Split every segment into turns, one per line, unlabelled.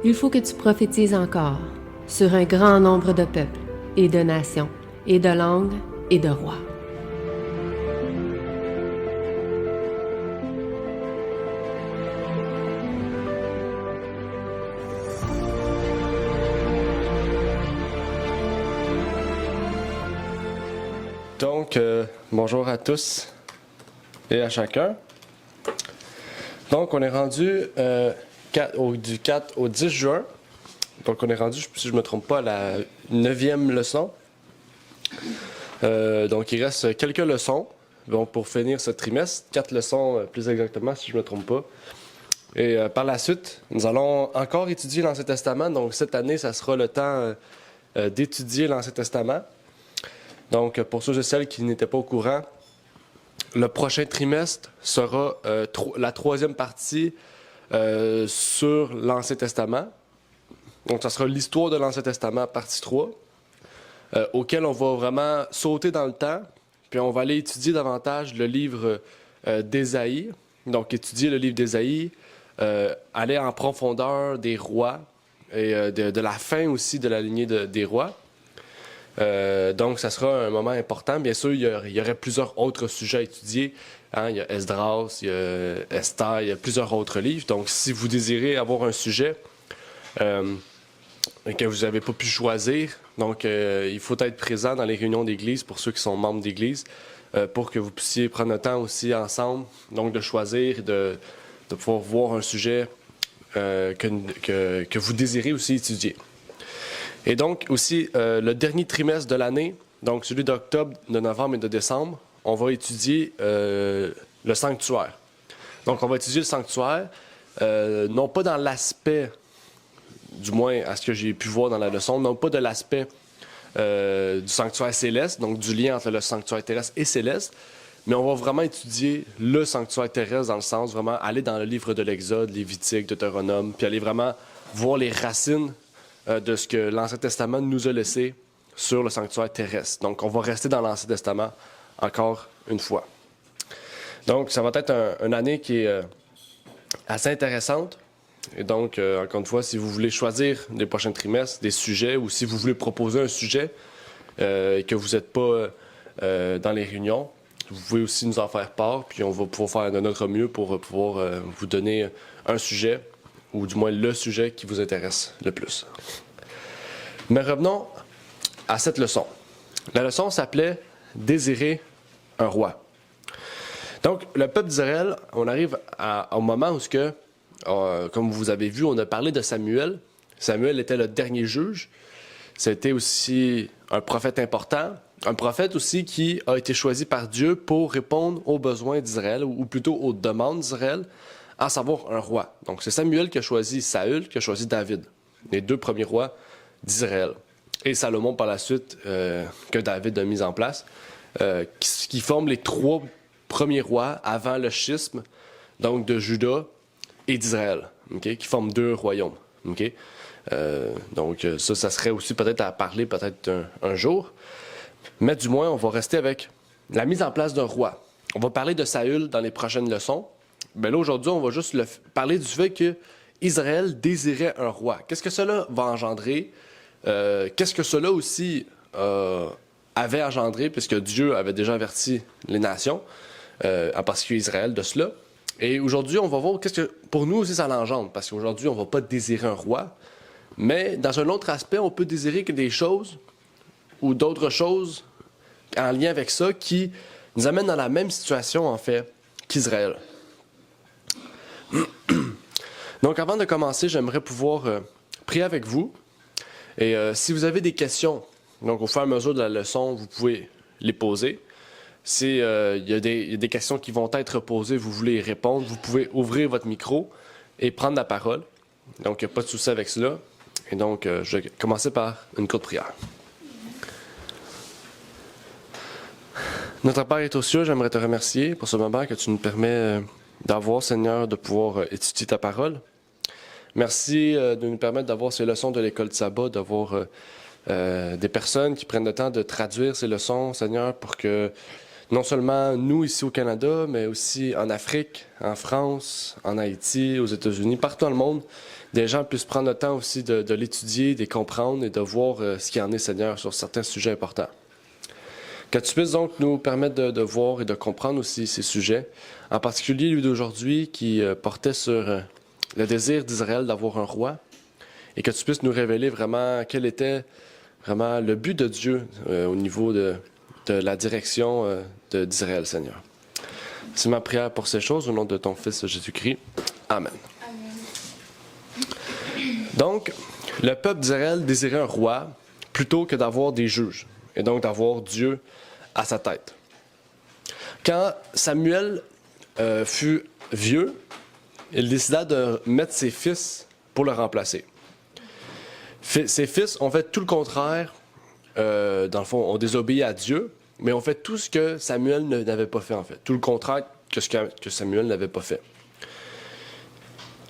Il faut que tu prophétises encore sur un grand nombre de peuples et de nations et de langues et de rois.
Donc, bonjour à tous et à chacun. Donc, on est rendu du 4 au 10 juin. Donc, on est rendu, si je ne me trompe pas, à la 9e leçon. Donc, il reste quelques leçons pour finir ce trimestre. 4 leçons, plus exactement, si je ne me trompe pas. Et par la suite, nous allons encore étudier l'Ancien Testament. Donc, cette année, ça sera le temps d'étudier l'Ancien Testament. Donc, pour ceux et celles qui n'étaient pas au courant, le prochain trimestre sera la troisième partie sur l'Ancien Testament. Donc, ça sera l'histoire de l'Ancien Testament, partie 3, auquel on va vraiment sauter dans le temps, puis on va aller étudier davantage le livre d'Ésaïe. Donc, étudier le livre d'Ésaïe, aller en profondeur des rois et de la fin aussi de la lignée des rois. Donc, ça sera un moment important. Bien sûr, il y aurait plusieurs autres sujets à étudier. Hein? Il y a Esdras, il y a Esther, il y a plusieurs autres livres. Donc, si vous désirez avoir un sujet que vous n'avez pas pu choisir, donc il faut être présent dans les réunions d'église pour ceux qui sont membres d'église, pour que vous puissiez prendre le temps aussi ensemble, donc de choisir, de pouvoir voir un sujet que vous désirez aussi étudier. Et donc, aussi, le dernier trimestre de l'année, donc celui d'octobre, de novembre et de décembre, on va étudier le sanctuaire. Donc, on va étudier le sanctuaire, non pas dans l'aspect, du moins à ce que j'ai pu voir dans la leçon, non pas de l'aspect du sanctuaire céleste, donc du lien entre le sanctuaire terrestre et céleste, mais on va vraiment étudier le sanctuaire terrestre dans le sens, vraiment aller dans le livre de l'Exode, Lévitique, Deutéronome, puis aller vraiment voir les racines de ce que l'Ancien Testament nous a laissé sur le sanctuaire terrestre. Donc, on va rester dans l'Ancien Testament encore une fois. Donc, ça va être une année qui est assez intéressante. Et donc, encore une fois, si vous voulez choisir des prochains trimestres, des sujets, ou si vous voulez proposer un sujet et que vous n'êtes pas dans les réunions, vous pouvez aussi nous en faire part, puis on va pouvoir faire de notre mieux pour pouvoir vous donner un sujet, ou du moins le sujet qui vous intéresse le plus. Mais revenons à cette leçon. La leçon s'appelait « Désirer un roi ». Donc, le peuple d'Israël, on arrive au moment où, comme vous avez vu, on a parlé de Samuel. Samuel était le dernier juge. C'était aussi un prophète important, un prophète aussi qui a été choisi par Dieu pour répondre aux besoins d'Israël, ou plutôt aux demandes d'Israël, à savoir un roi. Donc, c'est Samuel qui a choisi Saül, qui a choisi David, les deux premiers rois d'Israël. Et Salomon, par la suite, que David a mis en place, qui forment les trois premiers rois avant le schisme, donc de Juda et d'Israël, okay, qui forment deux royaumes. Okay? Donc, ça serait aussi peut-être à parler peut-être un jour. Mais du moins, on va rester avec la mise en place d'un roi. On va parler de Saül dans les prochaines leçons. Mais là, aujourd'hui, on va juste parler du fait que Israël désirait un roi. Qu'est-ce que cela va engendrer? Qu'est-ce que cela aussi avait engendré, puisque Dieu avait déjà averti les nations, en particulier Israël, de cela. Et aujourd'hui, on va voir qu'est-ce que pour nous aussi ça l'engendre, parce qu'aujourd'hui, on ne va pas désirer un roi, mais dans un autre aspect, on peut désirer que des choses ou d'autres choses en lien avec ça qui nous amènent dans la même situation, en fait, qu'Israël. Donc, avant de commencer, j'aimerais pouvoir prier avec vous. Et si vous avez des questions, donc au fur et à mesure de la leçon, vous pouvez les poser. Si il y a des questions qui vont être posées, vous voulez y répondre, vous pouvez ouvrir votre micro et prendre la parole. Donc, il n'y a pas de souci avec cela. Et donc, je vais commencer par une courte prière. Notre Père est aux cieux, j'aimerais te remercier pour ce moment que tu nous permets d'avoir, Seigneur, de pouvoir étudier ta parole. Merci de nous permettre d'avoir ces leçons de l'école de sabbat, d'avoir des personnes qui prennent le temps de traduire ces leçons, Seigneur, pour que non seulement nous ici au Canada, mais aussi en Afrique, en France, en Haïti, aux États-Unis, partout dans le monde, des gens puissent prendre le temps aussi de l'étudier, de les comprendre et de voir ce qu'il y en est, Seigneur, sur certains sujets importants. Que tu puisses donc nous permettre de voir et de comprendre aussi ces sujets, en particulier lui d'aujourd'hui qui portait sur le désir d'Israël d'avoir un roi, et que tu puisses nous révéler vraiment quel était vraiment le but de Dieu au niveau de la direction d'Israël, Seigneur. C'est ma prière pour ces choses au nom de ton Fils Jésus-Christ. Amen. Donc, le peuple d'Israël désirait un roi plutôt que d'avoir des juges, et donc d'avoir Dieu à sa tête. Quand Samuel fut vieux, il décida de mettre ses fils pour le remplacer. Ses fils ont fait tout le contraire, dans le fond, ont désobéi à Dieu, mais ont fait tout ce que Samuel n'avait pas fait, en fait. Tout le contraire que ce que Samuel n'avait pas fait.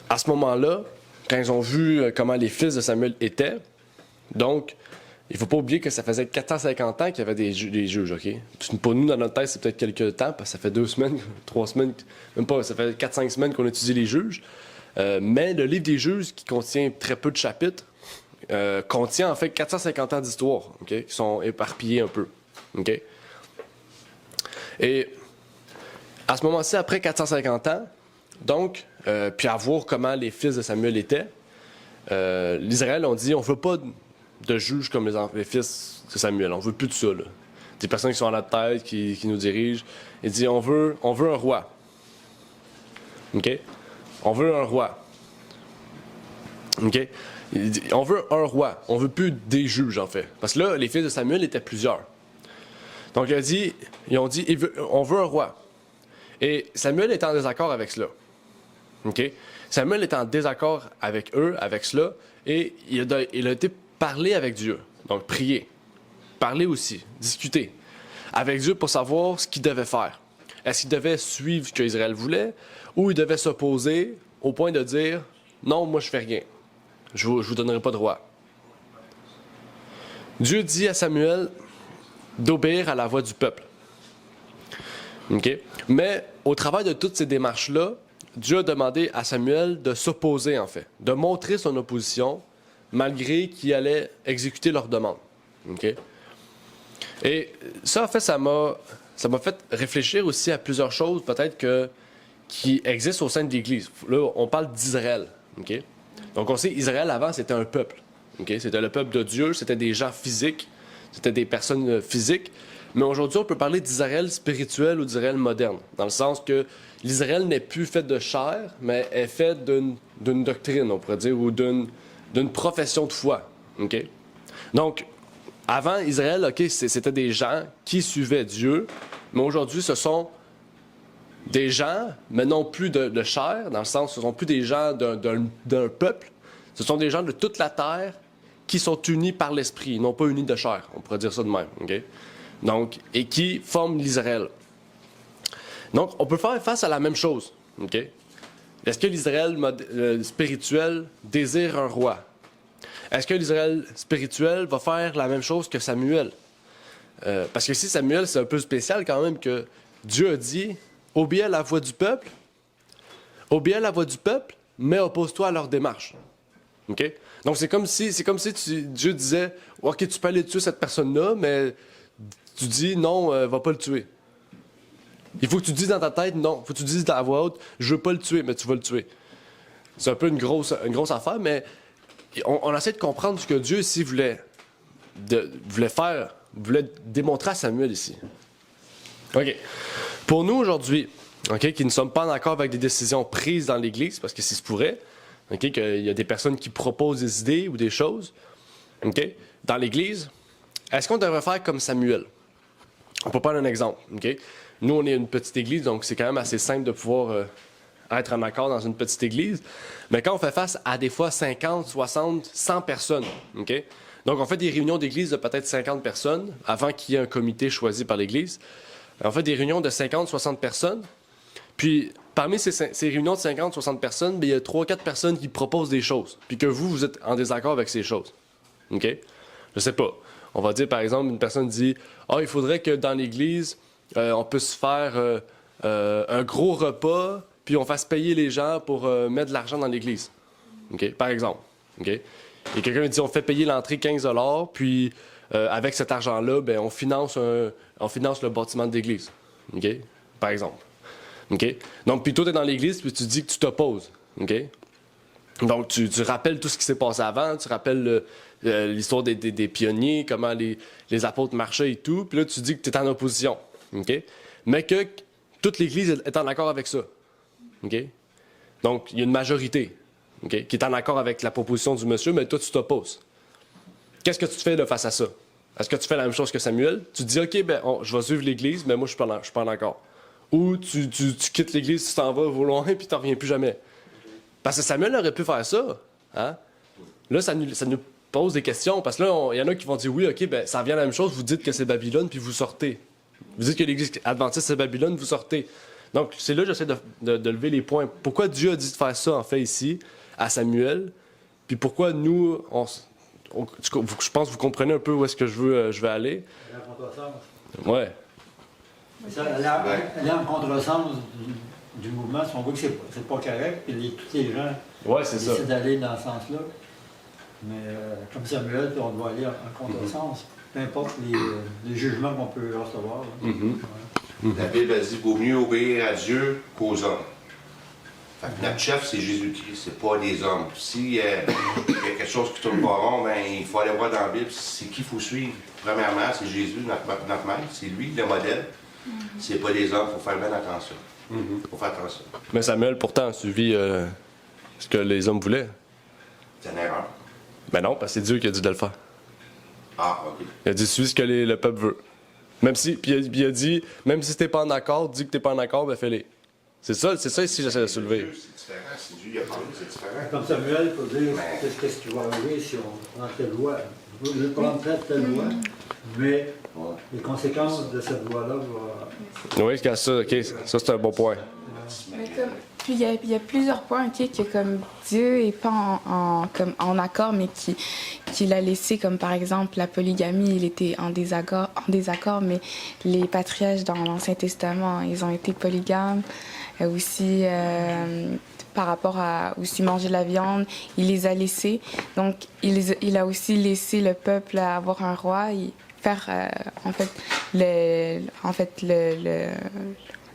À ce moment-là, quand ils ont vu comment les fils de Samuel étaient, donc, il ne faut pas oublier que ça faisait 450 ans qu'il y avait des juges, OK? Pour nous, dans notre tête, c'est peut-être quelques temps, parce que ça fait 2 semaines, 3 semaines, même pas, ça fait 4-5 semaines qu'on étudie les juges. Mais le livre des juges, qui contient très peu de chapitres, contient en fait 450 ans d'histoire, OK? Qui sont éparpillés un peu, OK? Et à ce moment-ci, après 450 ans, donc, puis à voir comment les fils de Samuel étaient, l'Israël ont dit, on ne veut pas de juges comme les fils de Samuel. On veut plus de ça, là. Des personnes qui sont à la tête, qui nous dirigent. Il dit, on veut un roi. OK? On veut un roi. OK? Il dit, on veut un roi. On veut plus des juges, en fait. Parce que là, les fils de Samuel étaient plusieurs. Donc, ils ont dit, on veut un roi. Et Samuel est en désaccord avec cela. OK? Samuel est en désaccord avec eux, avec cela, et il a été parler avec Dieu, donc prier, parler aussi, discuter avec Dieu pour savoir ce qu'il devait faire. Est-ce qu'il devait suivre ce qu'Israël voulait ou il devait s'opposer au point de dire « Non, moi je fais rien, je vous donnerai pas de roi ». Dieu dit à Samuel d'obéir à la voix du peuple. Okay? Mais au travers de toutes ces démarches-là, Dieu a demandé à Samuel de s'opposer en fait, de montrer son opposition malgré qu'il allait exécuter leurs demandes. Okay? Et ça, en fait, ça m'a fait réfléchir aussi à plusieurs choses, peut-être qui existent au sein de l'Église. Là, on parle d'Israël. Okay? Donc, on sait Israël, avant, c'était un peuple. Okay? C'était le peuple de Dieu, c'était des gens physiques, c'était des personnes physiques. Mais aujourd'hui, on peut parler d'Israël spirituel ou d'Israël moderne, dans le sens que l'Israël n'est plus fait de chair, mais est fait d'une doctrine, on pourrait dire, ou d'une profession de foi. Okay? Donc, avant, Israël, okay, c'était des gens qui suivaient Dieu, mais aujourd'hui, ce sont des gens, mais non plus de chair, dans le sens, ce ne sont plus des gens d'un peuple, ce sont des gens de toute la terre qui sont unis par l'esprit, non pas unis de chair, on pourrait dire ça de même. Okay? Donc, et qui forment l'Israël. Donc, on peut faire face à la même chose. Okay? Est-ce que l'Israël spirituel désire un roi? Est-ce que l'Israël spirituel va faire la même chose que Samuel? Parce que si Samuel, c'est un peu spécial quand même que Dieu a dit « Obéis à la voix du peuple, mais oppose-toi à leur démarche. » Okay? Donc, c'est comme si Dieu disait « Ok, tu peux aller tuer cette personne-là, mais tu dis non, va pas le tuer. » Il faut que tu dises dans ta tête, non. Il faut que tu dises à voix haute, je veux pas le tuer, mais tu vas le tuer. C'est un peu une grosse affaire, mais on essaie de comprendre ce que Dieu ici voulait démontrer à Samuel ici. OK. Pour nous aujourd'hui, okay, qui ne sommes pas en accord avec des décisions prises dans l'Église, parce que si se pourrait, okay, qu'il y a des personnes qui proposent des idées ou des choses, okay, dans l'Église, est-ce qu'on devrait faire comme Samuel? On peut prendre un exemple. Okay? Nous, on est une petite église, donc c'est quand même assez simple de pouvoir être en accord dans une petite église. Mais quand on fait face à des fois 50, 60, 100 personnes, okay? Donc on fait des réunions d'église de peut-être 50 personnes avant qu'il y ait un comité choisi par l'église. On fait des réunions de 50, 60 personnes. Puis parmi ces réunions de 50, 60 personnes, bien, il y a 3-4 personnes qui proposent des choses. Puis que vous êtes en désaccord avec ces choses. OK? Je sais pas. On va dire, par exemple, une personne dit « Ah, il faudrait que dans l'Église, on peut se faire un gros repas, puis on fasse payer les gens pour mettre de l'argent dans l'église. OK? Par exemple. OK? Et quelqu'un dit on fait payer l'entrée 15 $, puis avec cet argent-là, ben, on finance le bâtiment de l'église. OK? Par exemple. OK? Donc, puis toi, tu es dans l'église, puis tu dis que tu t'opposes. OK? Donc, tu rappelles tout ce qui s'est passé avant, tu rappelles l'histoire des pionniers, comment les apôtres marchaient et tout, puis là, tu dis que tu es en opposition. OK? Mais que toute l'Église est en accord avec ça. OK? Donc, il y a une majorité, OK, qui est en accord avec la proposition du monsieur, mais toi, tu t'opposes. Qu'est-ce que tu fais face à ça? Est-ce que tu fais la même chose que Samuel? Tu te dis, OK, ben, je vais suivre l'Église, mais moi, je suis pas en accord. Ou tu quittes l'Église, tu t'en vas au loin, puis tu n'en reviens plus jamais. Parce que Samuel aurait pu faire ça. Hein? Là, ça nous pose des questions, parce que là, il y en a qui vont dire, oui, OK, ben, ça revient à la même chose, vous dites que c'est Babylone, puis vous sortez. Vous dites que l'Église adventiste, c'est Babylone, vous sortez. Donc, c'est là que j'essaie de lever les points. Pourquoi Dieu a dit de faire ça, en fait, ici, à Samuel, puis pourquoi nous, je pense que vous comprenez un peu où est-ce que je veux aller. Ouais.
Ça, aller en contresens du mouvement, si on voit que c'est pas correct, puis tous les gens décident d'aller dans ce sens-là. Mais comme Samuel, on doit aller en contresens, peu importe les jugements qu'on peut recevoir.
La Bible a dit qu'il vaut mieux obéir à Dieu qu'aux hommes. Fait que notre chef, c'est Jésus-Christ, c'est pas les hommes. S'il y a quelque chose qui tourne pas rond, ben, il faut aller voir dans la Bible, c'est qui il faut suivre. Premièrement, c'est Jésus, notre maître, c'est lui le modèle. C'est pas les hommes, il faut faire bien attention. Faut faire attention.
Mais Samuel, pourtant, a suivi ce que les hommes voulaient.
C'est une erreur.
Ben non, parce que c'est Dieu qui a dit de le faire.
Ah, OK.
Il a dit, suis ce que le peuple veut. Puis il a dit, même si t'es pas en accord, dis que t'es pas en accord, ben fais-les. C'est ça ici j'essaie de soulever.
C'est différent, c'est Dieu qui a parlé, c'est différent.
Comme Samuel, il faut dire qu'est-ce qui va arriver si on prend telle loi. Je vais prendre telle loi, mais les conséquences de cette loi-là vont...
Oui, ça, OK, ça c'est un bon point.
Puis il y a plusieurs points, OK, que comme Dieu n'est pas en accord, mais qu'il a laissé, comme par exemple la polygamie, il était en désaccord, mais les patriarches dans l'Ancien Testament, ils ont été polygames. Aussi, par rapport à aussi manger de la viande, il les a laissés. Donc, il a aussi laissé le peuple avoir un roi et faire,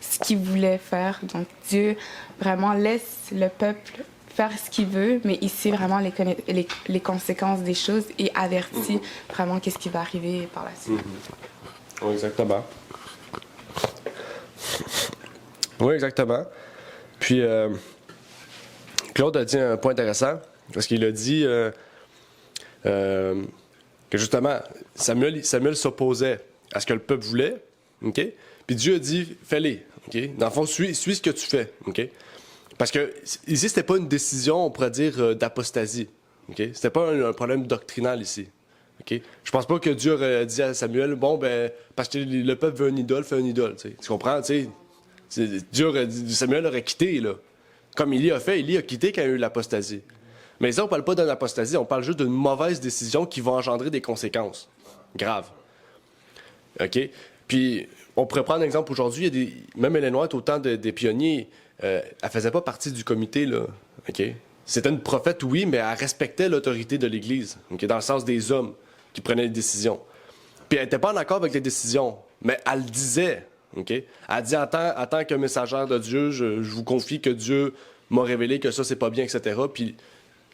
ce qu'il voulait faire. Donc, Dieu vraiment laisse le peuple faire ce qu'il veut, mais il sait vraiment les conséquences des choses et avertit vraiment qu'est-ce qui va arriver par la suite.
Oui, exactement. Oui, exactement. Puis, Claude a dit un point intéressant, parce qu'il a dit que justement, Samuel s'opposait à ce que le peuple voulait, OK? Puis Dieu a dit, fais-les, OK? Dans le fond, suis ce que tu fais, OK? Parce que ici, c'était pas une décision, on pourrait dire, d'apostasie, OK? C'était pas un problème doctrinal ici, OK? Je pense pas que Dieu aurait dit à Samuel, bon, ben, parce que le peuple veut un idole, fais un idole, tu sais. Tu comprends, tu sais? Samuel aurait quitté, là. Comme Élie a fait, Élie a quitté quand il y a eu l'apostasie. Mais ici, on ne parle pas d'une apostasie, on parle juste d'une mauvaise décision qui va engendrer des conséquences graves. OK? Puis, on pourrait prendre un exemple aujourd'hui, même Hélène White, au temps des pionniers, elle ne faisait pas partie du comité, là. OK? C'était une prophète, oui, mais elle respectait l'autorité de l'Église, OK? Dans le sens des hommes qui prenaient les décisions. Puis, elle n'était pas en accord avec les décisions, mais elle le disait. Okay? Elle dit en tant que messagère de Dieu, je vous confie que Dieu m'a révélé que ça, c'est pas bien, etc. Puis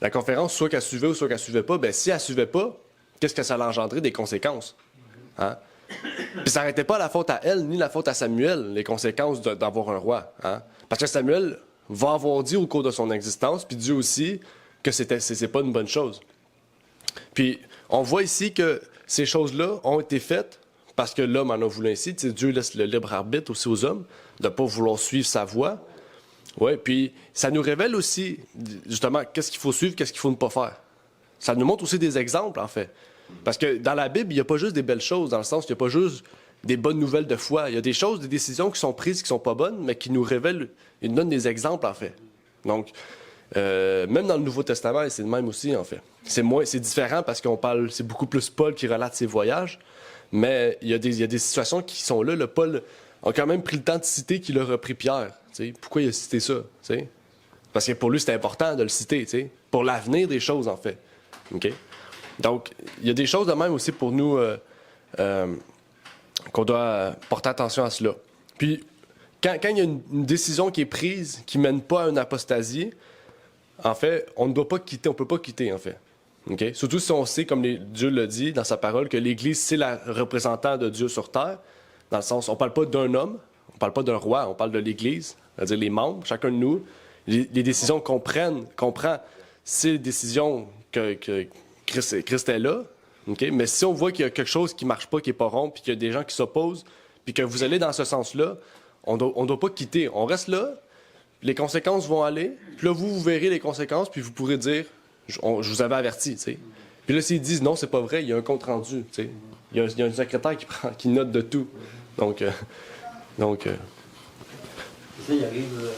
la conférence, soit qu'elle suivait ou soit qu'elle suivait pas, bien, si elle suivait pas, qu'est-ce que ça allait engendrer? Des conséquences. Hein? Puis ça n'arrêtait pas la faute à elle, ni la faute à Samuel, les conséquences d'avoir un roi. Hein? Parce que Samuel va avoir dit au cours de son existence, puis Dieu aussi, que c'est pas une bonne chose. Puis on voit ici que ces choses-là ont été faites parce que l'homme en a voulu ainsi. Dieu laisse le libre arbitre aussi aux hommes de ne pas vouloir suivre sa voie. Ouais, puis ça nous révèle aussi, justement, qu'est-ce qu'il faut suivre, qu'est-ce qu'il faut ne pas faire. Ça nous montre aussi des exemples, en fait. Parce que dans la Bible, il n'y a pas juste des belles choses, dans le sens qu'il n'y a pas juste des bonnes nouvelles de foi. Il y a des choses, des décisions qui sont prises, qui ne sont pas bonnes, mais qui nous révèlent, ils nous donnent des exemples, en fait. Donc, même dans le Nouveau Testament, c'est le même aussi, en fait. C'est différent parce c'est beaucoup plus Paul qui relate ses voyages. Mais il y a des situations qui sont là. Paul a quand même pris le temps de citer qu'il a repris Pierre. T'sais. Pourquoi il a cité ça? T'sais? Parce que pour lui, c'était important de le citer, t'sais, pour l'avenir des choses, en fait. OK? Donc, il y a des choses de même aussi pour nous qu'on doit porter attention à cela. Puis, quand il y a une décision qui est prise qui ne mène pas à une apostasie, en fait, on ne doit pas quitter, on ne peut pas quitter, en fait. Okay? Surtout si on sait, comme Dieu le dit dans sa parole, que l'Église, c'est le représentant de Dieu sur terre. Dans le sens, on ne parle pas d'un homme, on ne parle pas d'un roi, on parle de l'Église, c'est-à-dire les membres, chacun de nous. Les décisions qu'on prend, c'est les décisions que Christ est là. Okay? Mais si on voit qu'il y a quelque chose qui ne marche pas, qui n'est pas rond, puis qu'il y a des gens qui s'opposent, puis que vous allez dans ce sens-là, on ne doit pas quitter. On reste là, les conséquences vont aller, puis là, vous verrez les conséquences, puis vous pourrez dire, je vous avais averti, tu sais. Puis là, s'ils disent non, c'est pas vrai, il y a un compte-rendu, tu sais. Il y a un secrétaire qui note de tout. Donc
Ça, il arrive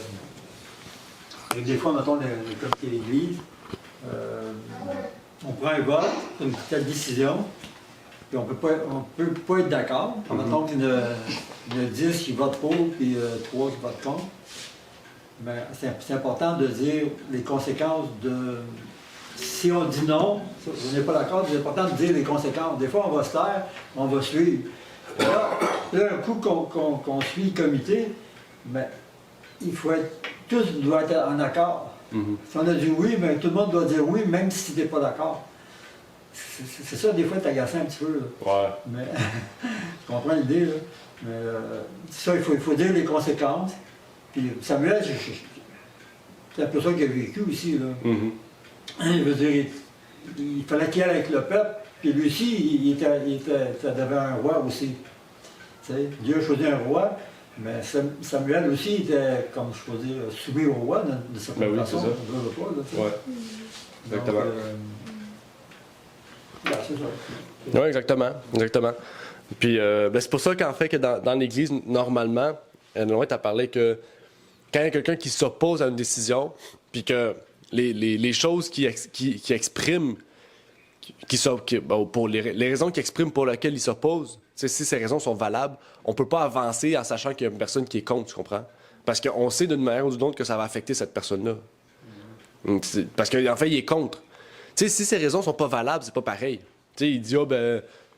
des fois, mettons, le comité de l'Église, on prend un vote, une telle décision, puis on peut pas être d'accord. Mettons qu'il y en a 10 qui votent pour, puis 3 qui votent contre. Mais c'est important de dire les conséquences de... Si on dit non, on n'est pas d'accord, c'est important de dire les conséquences. Des fois, on va se taire, on va suivre. Là un coup qu'on suit le comité, mais il faut être... Tous doivent être en accord. Si on a dit oui, mais tout le monde doit dire oui, même si tu n'es pas d'accord. C'est ça, des fois, t'agacer un petit peu. Là.
Ouais.
Mais, je comprends l'idée, là. Mais ça, il faut dire les conséquences. Puis Samuel, c'est un peu ça qu'il a vécu aussi, là. Je veux dire, il fallait qu'il aille avec le peuple, puis lui aussi, il devait un roi aussi. Tu sais, Dieu a choisi un roi, mais Samuel aussi était, comme je peux dire, soumis au roi de certaine façon.
C'est ça. Ouais. Exactement.
C'est ça.
Oui, exactement. Puis c'est pour ça qu'en fait, que dans l'Église, normalement, Noël t'a parlé que quand il y a quelqu'un qui s'oppose à une décision, puis que les choses qui expriment, pour les raisons qu'il exprime pour lesquelles il s'oppose, si ces raisons sont valables, on ne peut pas avancer en sachant qu'il y a une personne qui est contre, tu comprends? Parce qu'on sait d'une manière ou d'une autre que ça va affecter cette personne-là. Parce qu'en fait, il est contre. Si ces raisons ne sont pas valables, c'est pas pareil. Il dit,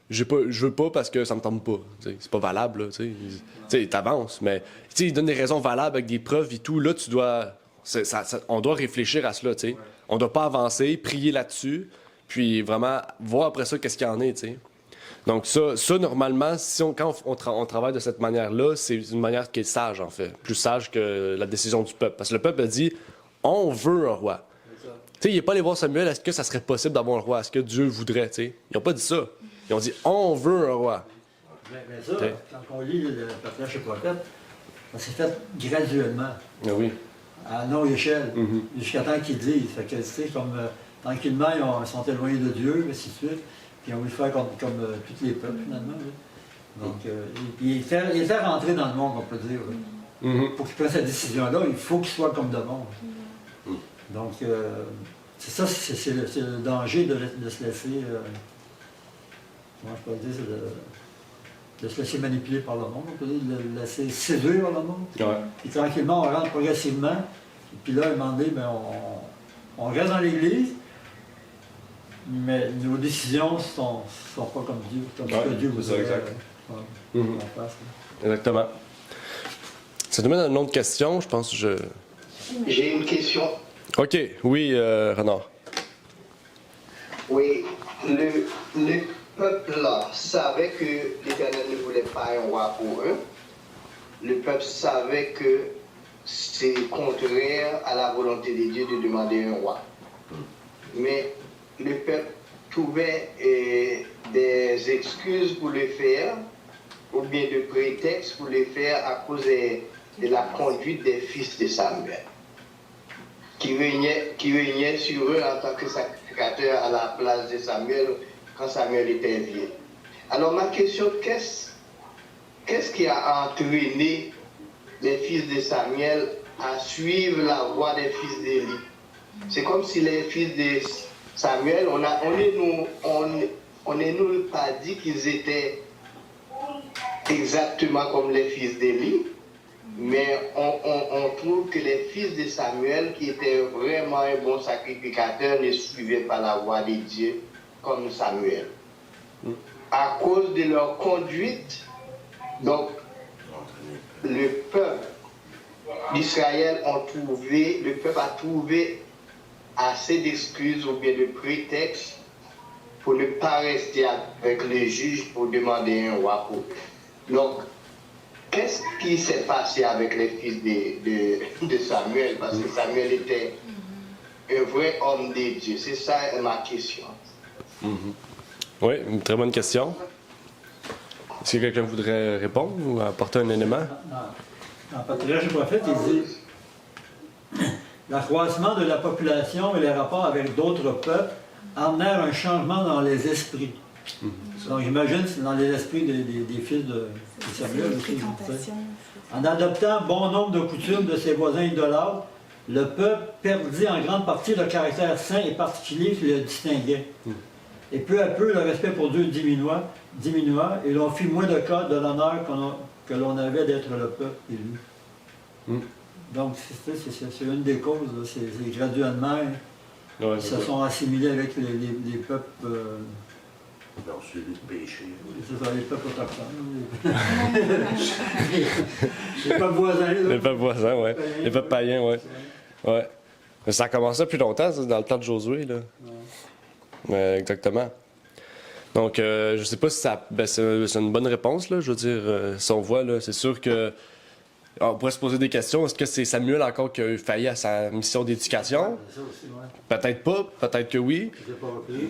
je veux pas parce que ça me tente pas. C'est pas valable, là. T'avances, mais il donne des raisons valables avec des preuves et tout. Là, tu dois... on doit réfléchir à cela, t'sais. On doit pas avancer, prier là-dessus, puis vraiment voir après ça qu'est-ce qu'il y en est, t'sais. Donc ça normalement, quand on travaille de cette manière-là, c'est une manière qui est sage, en fait. Plus sage que la décision du peuple. Parce que le peuple a dit, on veut un roi. Tu sais, il n'est pas allé voir Samuel, est-ce que ça serait possible d'avoir un roi? Est-ce que Dieu voudrait, tu sais? Ils n'ont pas dit ça. Ils ont dit, on veut un roi.
Mais ça, quand on lit le partage chez Prophète, ça s'est fait graduellement.
Ah oui.
À longue échelle, jusqu'à temps qu'ils disent. Fait que, tu sais, comme tranquillement, ils sont éloignés de Dieu, ainsi de suite. Puis ils ont voulu faire comme tous les peuples, finalement. Là. Donc, il était rentré dans le monde, on peut dire. Pour qu'il prenne cette décision-là, il faut qu'il soit comme de monde. Donc, c'est ça, c'est le danger de se laisser... comment je peux dire, c'est de se laisser manipuler par le monde, on peut dire, de le laisser séduire par le monde.
Ouais.
Puis tranquillement, on rentre progressivement. Puis là, à un moment donné, on reste dans l'Église, mais nos décisions sont pas comme Dieu, comme ce que Dieu voudrait.
Exact.
Qu'on fasse.
Exactement. Ça nous mène à une autre question, je pense que
J'ai une question.
OK, oui, Renard.
Oui, le peuple-là savait que l'Éternel ne voulait pas un roi pour eux. Le peuple savait que c'est contraire à la volonté de Dieu de demander un roi. Mais le peuple trouvait des excuses pour le faire, ou bien de prétextes pour le faire à cause de la conduite des fils de Samuel, qui régnait sur eux en tant que sacrificateur à la place de Samuel quand Samuel était vieux. Alors ma question, qu'est-ce qui a entraîné les fils de Samuel à suivre la voie des fils d'Élie? C'est comme si les fils de Samuel, on est nous pas dit qu'ils étaient exactement comme les fils d'Élie, mais on trouve que les fils de Samuel, qui étaient vraiment un bon sacrificateur, ne suivaient pas la voie de Dieu comme Samuel. À cause de leur conduite, donc le peuple d'Israël le peuple a trouvé assez d'excuses ou bien de prétextes pour ne pas rester avec le juge pour demander un roi pour eux. Donc, qu'est-ce qui s'est passé avec les fils de Samuel? Parce que Samuel était un vrai homme de Dieu. C'est ça ma question.
Oui, une très bonne question. Est-ce que quelqu'un voudrait répondre ou apporter un élément?
Dans Patriarche et Prophète, il dit l'accroissement de la population et les rapports avec d'autres peuples amenèrent un changement dans les esprits. Donc j'imagine que c'est dans les esprits des fils de Samuel aussi. En adoptant bon nombre de coutumes de ses voisins idolâtres, le peuple perdit en grande partie le caractère saint et particulier qui le distinguait. Et peu à peu, le respect pour Dieu diminua et l'on fit moins de cas de l'honneur que l'on avait d'être le peuple élu. Donc, c'est une des causes. C'est graduellement, ils se sont assimilés avec les peuples.
Dans celui du péché.
C'est ça, les peuples autochtones. Les peuples voisins. Là.
Les peuples voisins, oui. Les peuples païens, oui. Ouais. Mais ça a commencé depuis longtemps, ça, dans le temps de Josué. Là. Exactement. Donc, je sais pas si ça. C'est une bonne réponse, là. Je veux dire, si on voit, là, c'est sûr que. On pourrait se poser des questions. Est-ce que c'est Samuel encore qui a failli à sa mission d'éducation? Peut-être pas, peut-être que oui.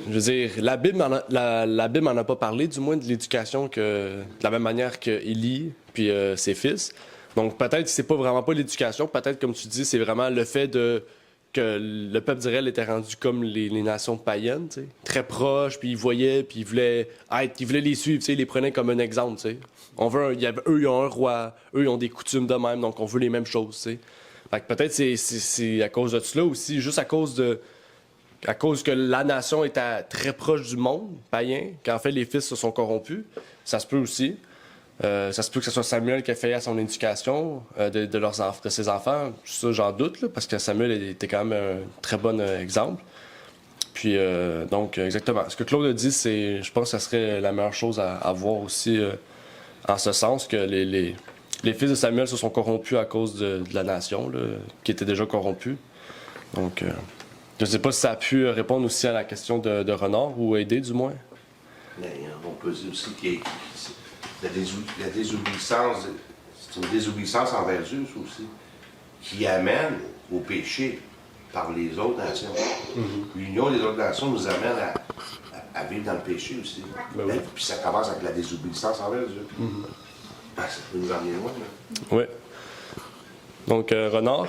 Je veux dire, la Bible n'en a pas parlé, du moins de l'éducation, de la même manière qu'Élie puis ses fils. Donc peut-être que c'est vraiment pas l'éducation, peut-être, comme tu dis, c'est vraiment le fait que le peuple d'Israël était rendu comme les nations païennes, tu sais, très proches, puis ils voyaient, puis ils voulaient les suivre, tu sais, ils les prenaient comme un exemple, tu sais. Eux, ils ont un roi, eux, ils ont des coutumes de même, donc on veut les mêmes choses, tu sais. Fait que peut-être c'est à cause de cela aussi, juste à cause que la nation était très proche du monde païen, qu'en fait les fils se sont corrompus, ça se peut aussi. Ça se peut que ce soit Samuel qui a failli à son éducation de ses enfants. Ça, j'en doute, là, parce que Samuel était quand même un très bon exemple. Puis, donc, exactement. Ce que Claude a dit, je pense que ça serait la meilleure chose à voir aussi, en ce sens, que les fils de Samuel se sont corrompus à cause de la nation, là, qui était déjà corrompue. Donc, je ne sais pas si ça a pu répondre aussi à la question de Renard, ou aider, du moins.
Mais on peut dire aussi que la désobéissance, c'est une désobéissance envers Dieu, ça aussi, qui amène au péché par les autres nations. L'union des autres nations nous amène à vivre dans le péché aussi.
Oui.
Puis ça commence avec la désobéissance envers Dieu. Ça peut nous emmener loin. Là.
Oui. Donc, Renard?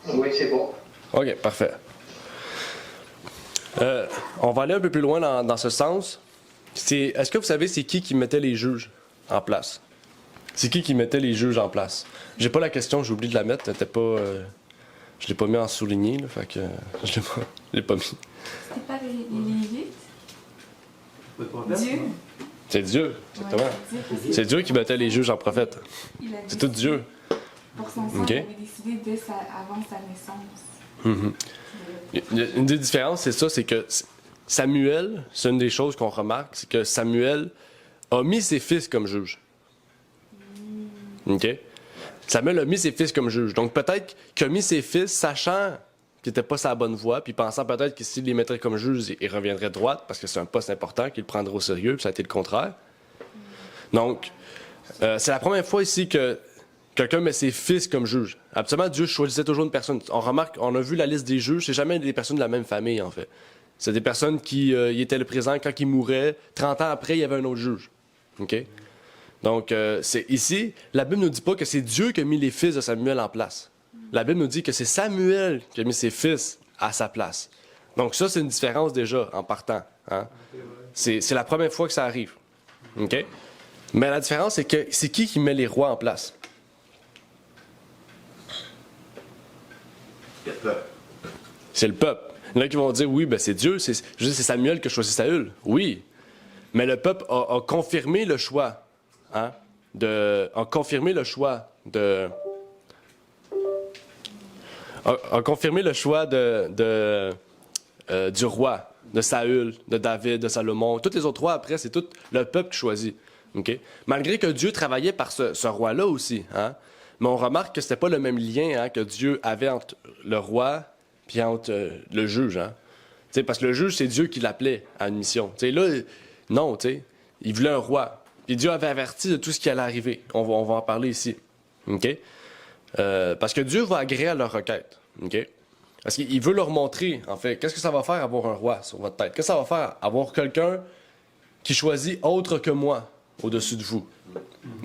Oui, c'est bon.
OK, parfait. On va aller un peu plus loin dans ce sens. Est-ce que vous savez c'est qui mettait les juges en place? C'est qui mettait les juges en place? J'ai pas la question, j'ai oublié de la mettre. Je l'ai pas mis en souligné, là, fait que je l'ai pas mis.
C'était pas les Lévites? Dieu?
C'est Dieu, exactement.
Ouais,
c'est Dieu qui mettait les juges en prophète. C'est tout Dieu.
Pour son sang, il avait décidé avant sa naissance.
Une des différences, c'est ça, c'est que Samuel, c'est une des choses qu'on remarque, c'est que Samuel a mis ses fils comme juges. OK? Samuel a mis ses fils comme juges. Donc peut-être qu'il a mis ses fils sachant qu'il n'était pas sa bonne voie, puis pensant peut-être que s'il les mettrait comme juges, il reviendrait droite, parce que c'est un poste important, qu'il le prendrait au sérieux, puis ça a été le contraire. Donc, c'est la première fois ici que quelqu'un met ses fils comme juges. Absolument, Dieu choisissait toujours une personne. On remarque, on a vu la liste des juges, c'est jamais des personnes de la même famille, en fait. C'est des personnes qui y étaient le présent quand il mourait. 30 ans après, il y avait un autre juge. OK? Donc, c'est ici, la Bible ne nous dit pas que c'est Dieu qui a mis les fils de Samuel en place. La Bible nous dit que c'est Samuel qui a mis ses fils à sa place. Donc ça, c'est une différence déjà, en partant. Hein? C'est la première fois que ça arrive. OK? Mais la différence, c'est que c'est qui met les rois en place?
Le peuple.
C'est le peuple. Il y en a qui vont dire, oui, ben c'est Dieu, c'est Samuel qui a choisi Saül. Oui, mais le peuple a confirmé le choix hein, a confirmé le choix du roi, de Saül, de David, de Salomon. Tous les autres rois après, c'est tout le peuple qui choisit. Okay? Malgré que Dieu travaillait par ce roi-là aussi. Hein? Mais on remarque que c'était pas le même lien, hein, que Dieu avait entre le roi et entre le juge. Hein? Parce que le juge, c'est Dieu qui l'appelait à une mission. Là, non, il voulait un roi. Puis Dieu avait averti de tout ce qui allait arriver. On va en parler ici. Okay? Parce que Dieu va agréer à leur requête. Okay? Parce qu'il veut leur montrer, en fait, qu'est-ce que ça va faire avoir un roi sur votre tête? Qu'est-ce que ça va faire avoir quelqu'un qui choisit autre que moi au-dessus de vous?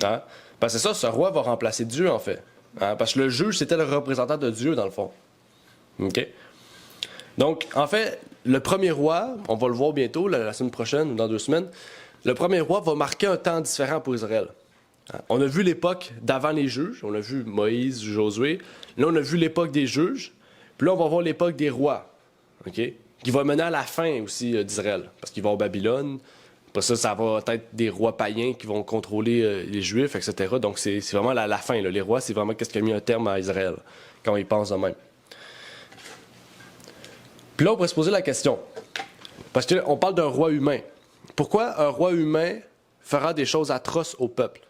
Hein? Parce que c'est ça, ce roi va remplacer Dieu, en fait. Hein? Parce que le juge, c'était le représentant de Dieu, dans le fond. OK? Donc, en fait, le premier roi, on va le voir bientôt, la semaine prochaine ou dans 2 semaines, le premier roi va marquer un temps différent pour Israël. Hein? On a vu l'époque d'avant les juges, on a vu Moïse, Josué. Là, on a vu l'époque des juges. Puis là, on va voir l'époque des rois, OK? Qui va mener à la fin aussi d'Israël, parce qu'ils vont au Babylone. Après ça, ça va être des rois païens qui vont contrôler les Juifs, etc. Donc, c'est vraiment la fin. Là. Les rois, c'est vraiment qu'est-ce qui a mis un terme à Israël, quand ils pensent de même. Puis là, on pourrait se poser la question, parce qu'on parle d'un roi humain. Pourquoi un roi humain fera des choses atroces au peuple?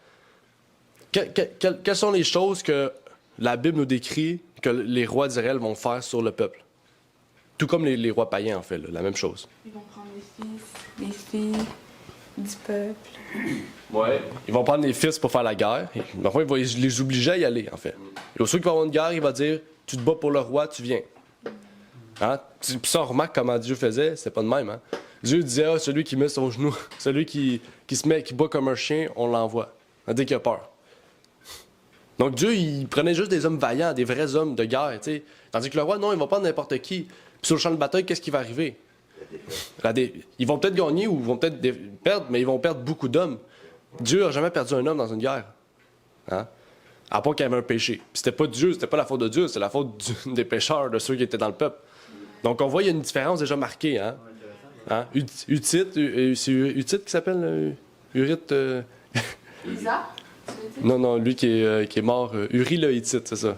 Quelles sont les choses que la Bible nous décrit que les rois d'Israël vont faire sur le peuple? Tout comme les rois païens, en fait, là, la même chose.
Ils vont prendre les fils, les filles du peuple.
Ouais. Ils vont prendre les fils pour faire la guerre. Parfois, il va les obliger à y aller, en fait. Et au ceux qui vont avoir une guerre, il va dire, tu te bats pour le roi, tu viens. Hein? Puis ça, on remarque comment Dieu faisait, c'est pas de même. Hein? Dieu disait, celui qui met son genou, celui qui bat comme un chien, on l'envoie. Dès qu'il a peur. Donc Dieu, il prenait juste des hommes vaillants, des vrais hommes de guerre, tu sais. Tandis que le roi, non, il va prendre n'importe qui. Puis sur le champ de bataille, qu'est-ce qui va arriver? Ils vont peut-être gagner ou ils vont peut-être perdre, mais ils vont perdre beaucoup d'hommes. Dieu n'a jamais perdu un homme dans une guerre. Hein? À part qu'il y avait un péché. Puis c'était pas Dieu, c'était pas la faute de Dieu, c'était la faute des pécheurs, de ceux qui étaient dans le peuple. Donc on voit, il y a une différence déjà marquée. Hein? Hein? Uthite, c'est Uthite qui s'appelle Urite.
Lisa?
Non, lui qui est mort, Uri le Hittite, c'est ça.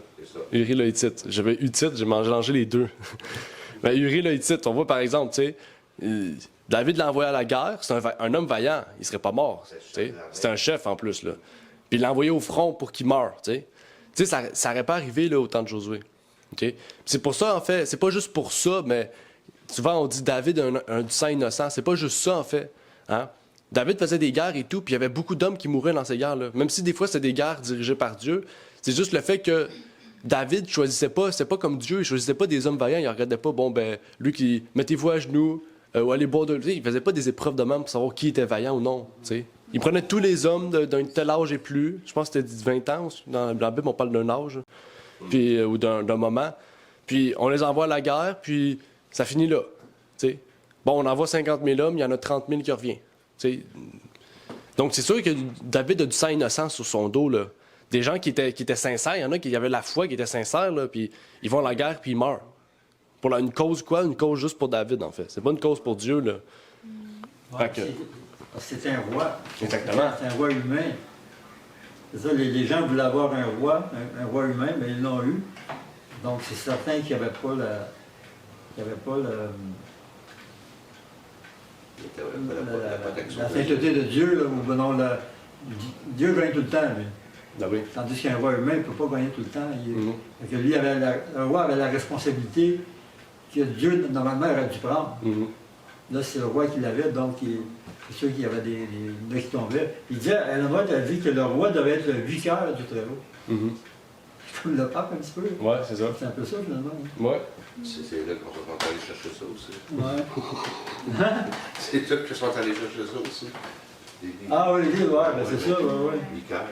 Uri le Hittite. J'avais Uthite, j'ai mélangé les deux. Mais Uri le Hittite, on voit par exemple, tu sais, David l'a envoyé à la guerre, c'est un homme vaillant, il serait pas mort. C'est un chef en plus, là. Puis il l'a envoyé au front pour qu'il meure, tu sais. Tu sais, ça n'aurait pas arrivé là, au temps de Josué. Okay? C'est pour ça, en fait, c'est pas juste pour ça, mais souvent on dit David un du sang innocent, c'est pas juste ça, en fait. Hein? David faisait des guerres et tout, puis il y avait beaucoup d'hommes qui mouraient dans ces guerres-là. Même si des fois c'était des guerres dirigées par Dieu, c'est juste le fait que David choisissait pas, c'est pas comme Dieu, il choisissait pas des hommes vaillants, il regardait pas, bon ben, lui qui, mettez-vous à genoux, ou allez boire de l'eau. Il faisait pas des épreuves de même pour savoir qui était vaillant ou non, tu sais. Il prenait tous les hommes d'un tel âge et plus, je pense que c'était 20 ans, dans la Bible on parle d'un âge, puis, ou d'un moment, puis on les envoie à la guerre, puis ça finit là, tu sais. Bon, on envoie 50 000 hommes, il y en a 30 000 qui reviennent. T'sais. Donc, c'est sûr que David a du sang innocent sur son dos. Là. Des gens qui étaient sincères, il y en a qui avaient la foi, qui étaient sincères, là, puis ils vont à la guerre, puis ils meurent. Pour une cause quoi? Une cause juste pour David, en fait. C'est pas une cause pour Dieu. Là.
Ouais, c'était un roi.
Exactement.
C'est un roi humain. C'est ça, les gens voulaient avoir un roi humain, mais ils l'ont eu. Donc, c'est certain qu'il n'y avait pas la sainteté de Dieu, là, ou non, Dieu gagne tout le temps, lui.
Ah oui.
Tandis qu'un roi humain ne peut pas gagner tout le temps. Que lui, le roi avait la responsabilité que Dieu, normalement, aurait dû prendre. Là, c'est le roi qui l'avait, donc c'est sûr qu'il y avait des qui tombaient. Il disait, Ellen White a dit que le roi devait être le vicaire du Très-Haut. Comme le pape un petit peu.
Ouais, c'est ça.
C'est un peu ça, finalement.
Ouais.
C'est là qu'on va aller chercher ça aussi.
Ouais.
C'est là que sont allés chercher ça aussi.
Ah oui, les livres, ouais, ben c'est ça, ouais.
Vicaire,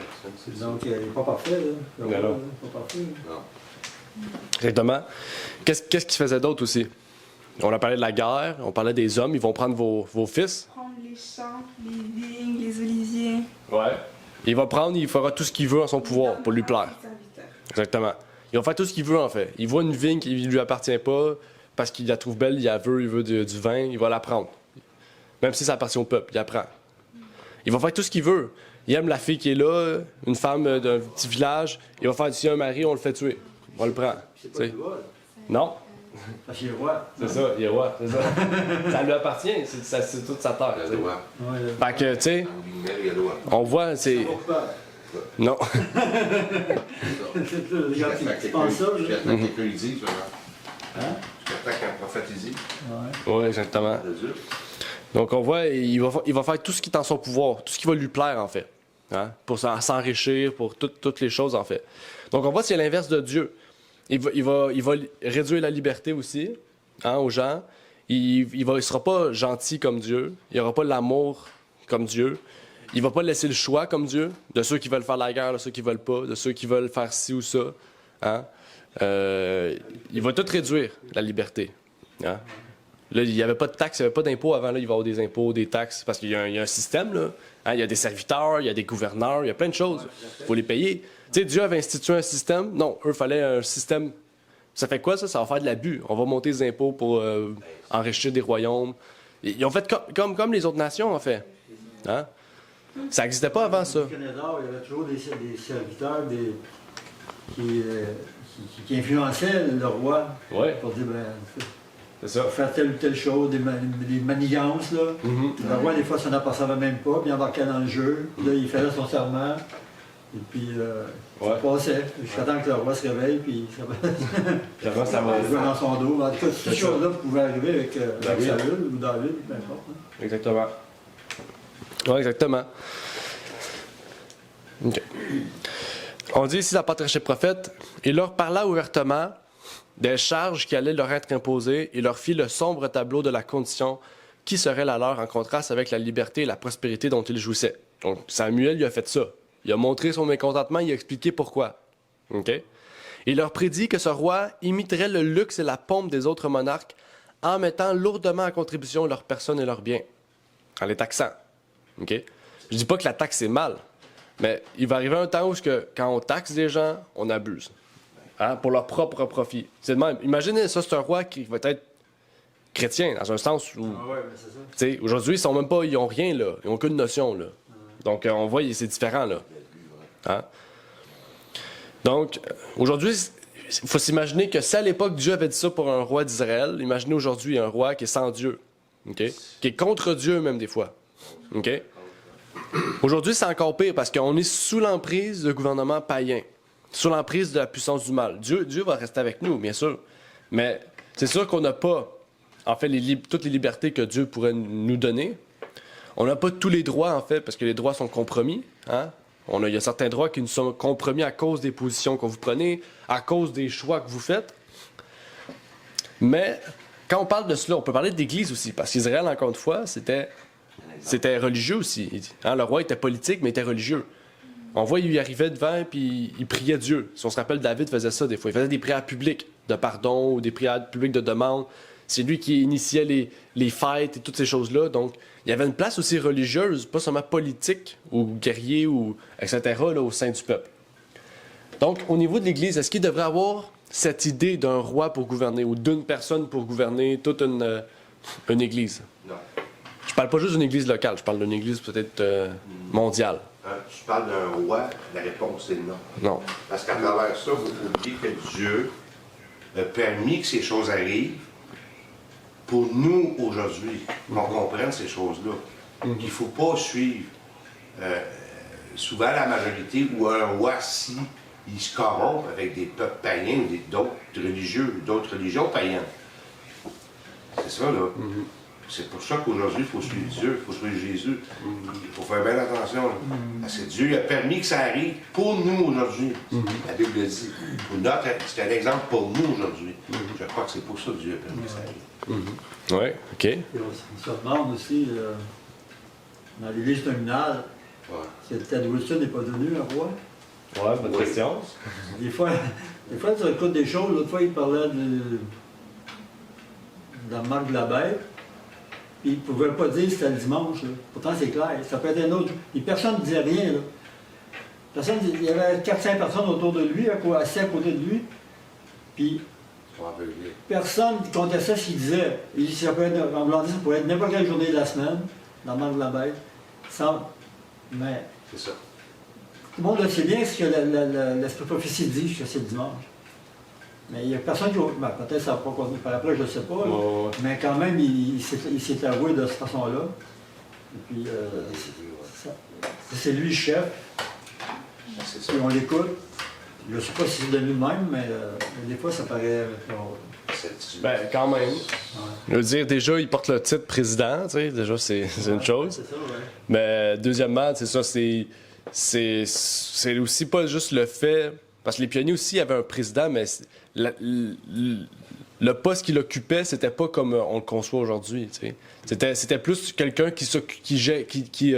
c'est ça.
Donc, il n'est pas parfait, là. Le roi,
non.
là, pas parfait.
Non.
Exactement. Qu'est-ce qu'il faisait d'autre aussi? On a parlé de la guerre, on parlait des hommes, ils vont prendre vos fils.
Prendre les champs, les vignes, les oliviers.
Ouais. Il va prendre, il fera tout ce qu'il veut en son pouvoir pour lui plaire. Exactement. Il va faire tout ce qu'il veut, en fait. Il voit une vigne qui ne lui appartient pas, parce qu'il la trouve belle, il veut du vin, il va la prendre. Même si ça appartient au peuple, il la prend. Il va faire tout ce qu'il veut. il aime la fille qui est là, une femme d'un petit village, il va faire s'il y a un mari, on le fait tuer. On le prend.
C'est pas le roi.
Non.
Parce qu'il est roi.
C'est ça, il est roi, c'est ça. Ça lui appartient, c'est toute sa terre.
Le droit.
Fait que, tu sais,
Il y a le droit.
on voit, c'est... Non.
Tu penses ça,
Jusqu'à
là?
temps que quelqu'un lui dise, vraiment.
Hein?
Jusqu'à temps qu'un prophète lui dise.
Ouais.
Oui, exactement.
C'est dur.
Donc, on voit, il va faire tout ce qui est en son pouvoir, tout ce qui va lui plaire, en fait. Hein? Pour s'enrichir, pour toutes les choses, en fait. Donc, on voit c'est l'inverse de Dieu. Il va réduire la liberté aussi, hein, aux gens. Il sera pas gentil comme Dieu. Il n'aura pas l'amour comme Dieu. Il va pas laisser le choix comme Dieu, de ceux qui veulent faire la guerre, de ceux qui veulent pas, de ceux qui veulent faire ci ou ça. Hein? Il va tout réduire, la liberté. Hein? Là, il n'y avait pas de taxes, il n'y avait pas d'impôts avant. Là, il va y avoir des impôts, des taxes, parce qu'il y a un système. Là. Hein? Il y a des serviteurs, il y a des gouverneurs, il y a plein de choses. Il faut les payer. Tu sais, Dieu avait institué un système. Non, eux, il fallait un système. Ça fait quoi, ça? Ça va faire de l'abus. On va monter les impôts pour enrichir des royaumes. Ils ont fait comme les autres nations, en fait. Hein? Ça n'existait pas avant, ça.
Au Canada, il y avait toujours des serviteurs qui influençaient le roi
Ouais.
pour dire,
C'est ça.
faire telle ou telle chose, des manigances. Là. Le roi, des fois, ça n'en passait même pas, puis il embarquait dans le jeu. Puis là, il faisait son serment. Et puis, ça passait. Jusqu'à temps que le roi se réveille, puis ça va.
Ça va.
Il va dans son dos. En tout cas, toutes ces choses-là pouvaient arriver avec Saül ou David, peu importe. Hein.
Exactement. Oui, exactement. OK. On dit ici, la patriarche prophète, il leur parla ouvertement des charges qui allaient leur être imposées et leur fit le sombre tableau de la condition qui serait la leur en contraste avec la liberté et la prospérité dont ils jouissaient. Donc, Samuel, il a fait ça. Il a montré son mécontentement, il a expliqué pourquoi. OK? Il leur prédit que ce roi imiterait le luxe et la pompe des autres monarques en mettant lourdement en contribution leurs personnes et leurs biens, en les taxant. OK? Je dis pas que la taxe est mal, mais il va arriver un temps où quand on taxe les gens, on abuse. Hein? Pour leur propre profit. C'est de même. Imaginez ça, c'est un roi qui va être chrétien, dans un sens où...
Ah ouais, c'est ça.
Aujourd'hui, ils n'ont rien, là. Ils n'ont aucune notion, là. Donc, on voit, c'est différent, là. Hein? Donc, aujourd'hui, il faut s'imaginer que si à l'époque, Dieu avait dit ça pour un roi d'Israël, imaginez aujourd'hui un roi qui est sans Dieu, okay? Qui est contre Dieu, même des fois. Okay? Aujourd'hui, c'est encore pire parce qu'on est sous l'emprise de gouvernements païens, sous l'emprise de la puissance du mal. Dieu va rester avec nous, bien sûr. Mais c'est sûr qu'on n'a pas, en fait, toutes les libertés que Dieu pourrait nous donner. On n'a pas tous les droits, en fait, parce que les droits sont compromis. Hein? Il y a certains droits qui nous sont compromis à cause des positions que vous prenez, à cause des choix que vous faites. Mais quand on parle de cela, on peut parler d'Église aussi, parce qu'Israël, encore une fois, c'était religieux aussi. Hein? Le roi était politique, mais il était religieux. On voit, il y arrivait devant, puis il priait Dieu. Si on se rappelle, David faisait ça des fois. Il faisait des prières publiques de pardon ou des prières publiques de demande. C'est lui qui initiait les fêtes et toutes ces choses-là. Donc, il y avait une place aussi religieuse, pas seulement politique ou guerrier, ou etc., là, au sein du peuple. Donc, au niveau de l'Église, est-ce qu'il devrait avoir cette idée d'un roi pour gouverner ou d'une personne pour gouverner toute une Église?
Non.
Je parle pas juste d'une Église locale, je parle d'une Église peut-être mondiale.
Tu parles d'un roi, la réponse est non.
Non.
Parce qu'à travers ça, vous oubliez que Dieu a permis que ces choses arrivent pour nous, aujourd'hui, qu'on comprenne ces choses-là. Il ne faut pas suivre souvent la majorité ou un roi si il se corrompt avec des peuples païens ou d'autres religions païennes. C'est ça, là. C'est pour ça qu'aujourd'hui, il faut suivre Dieu, il faut suivre Jésus. Il faut faire bien attention. Là. Parce que Dieu a permis que ça arrive pour nous aujourd'hui. La Bible le dit. C'est un exemple pour nous aujourd'hui. Je crois que c'est pour ça que Dieu a permis que ça arrive.
Oui, OK.
Et on se demande aussi, dans l'Église nominale, si Ted Wilson n'est pas devenu un roi.
Ouais, bonne question.
Des fois, tu écoutes des choses. L'autre fois, il parlait de la marque de la bête. Puis il ne pouvait pas dire que c'était le dimanche. Là. Pourtant, c'est clair. Ça peut être un autre. Et personne ne disait rien. Là. Il y avait 400 personnes autour de lui, assis à côté de lui. Puis personne ne contestait ce qu'il disait. Ça pourrait être n'importe quelle journée de la semaine, dans le marque de la bête. Mais
C'est ça.
Tout le monde le sait bien ce que l'Esprit de prophétie dit que c'est le dimanche. Mais il n'y a personne qui... Ben, peut-être ça n'a pas continué par après, je ne sais pas.
Ouais.
Mais quand même, il s'est avoué de cette façon-là. Et puis, c'est lui le chef.
C'est ça.
Puis on l'écoute. Je ne sais pas si c'est de lui-même, mais des fois, ça paraît...
Ben, quand même.
Ouais.
Je veux dire, déjà, il porte le titre président, tu sais, déjà, c'est une chose.
C'est ça, ouais.
Mais deuxièmement, c'est ça, c'est aussi pas juste le fait... Parce que les pionniers aussi avaient un président, mais le poste qu'il occupait, c'était pas comme on le conçoit aujourd'hui, tu sais. C'était plus quelqu'un qui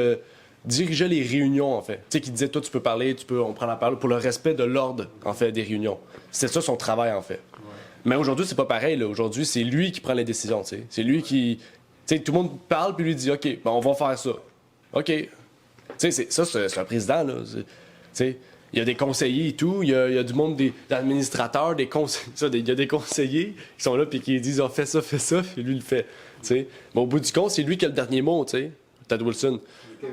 dirigeait les réunions, en fait. Tu sais, qui disait, toi, tu peux parler, on prend la parole pour le respect de l'ordre, en fait, des réunions. C'était ça son travail, en fait. Ouais. Mais aujourd'hui, c'est pas pareil, là. Aujourd'hui, c'est lui qui prend les décisions, tu sais. C'est lui qui... Tu sais, tout le monde parle, puis lui dit, OK, ben, on va faire ça. OK. Tu sais, c'est un président, là. Tu sais, il y a des conseillers et tout, il y a du monde, des administrateurs, il y a des conseillers qui sont là, puis qui disent, fais ça, puis lui, il le fait, tu sais. Mais au bout du compte, c'est lui qui a le dernier mot, tu sais, Ted Wilson. Okay, ouais.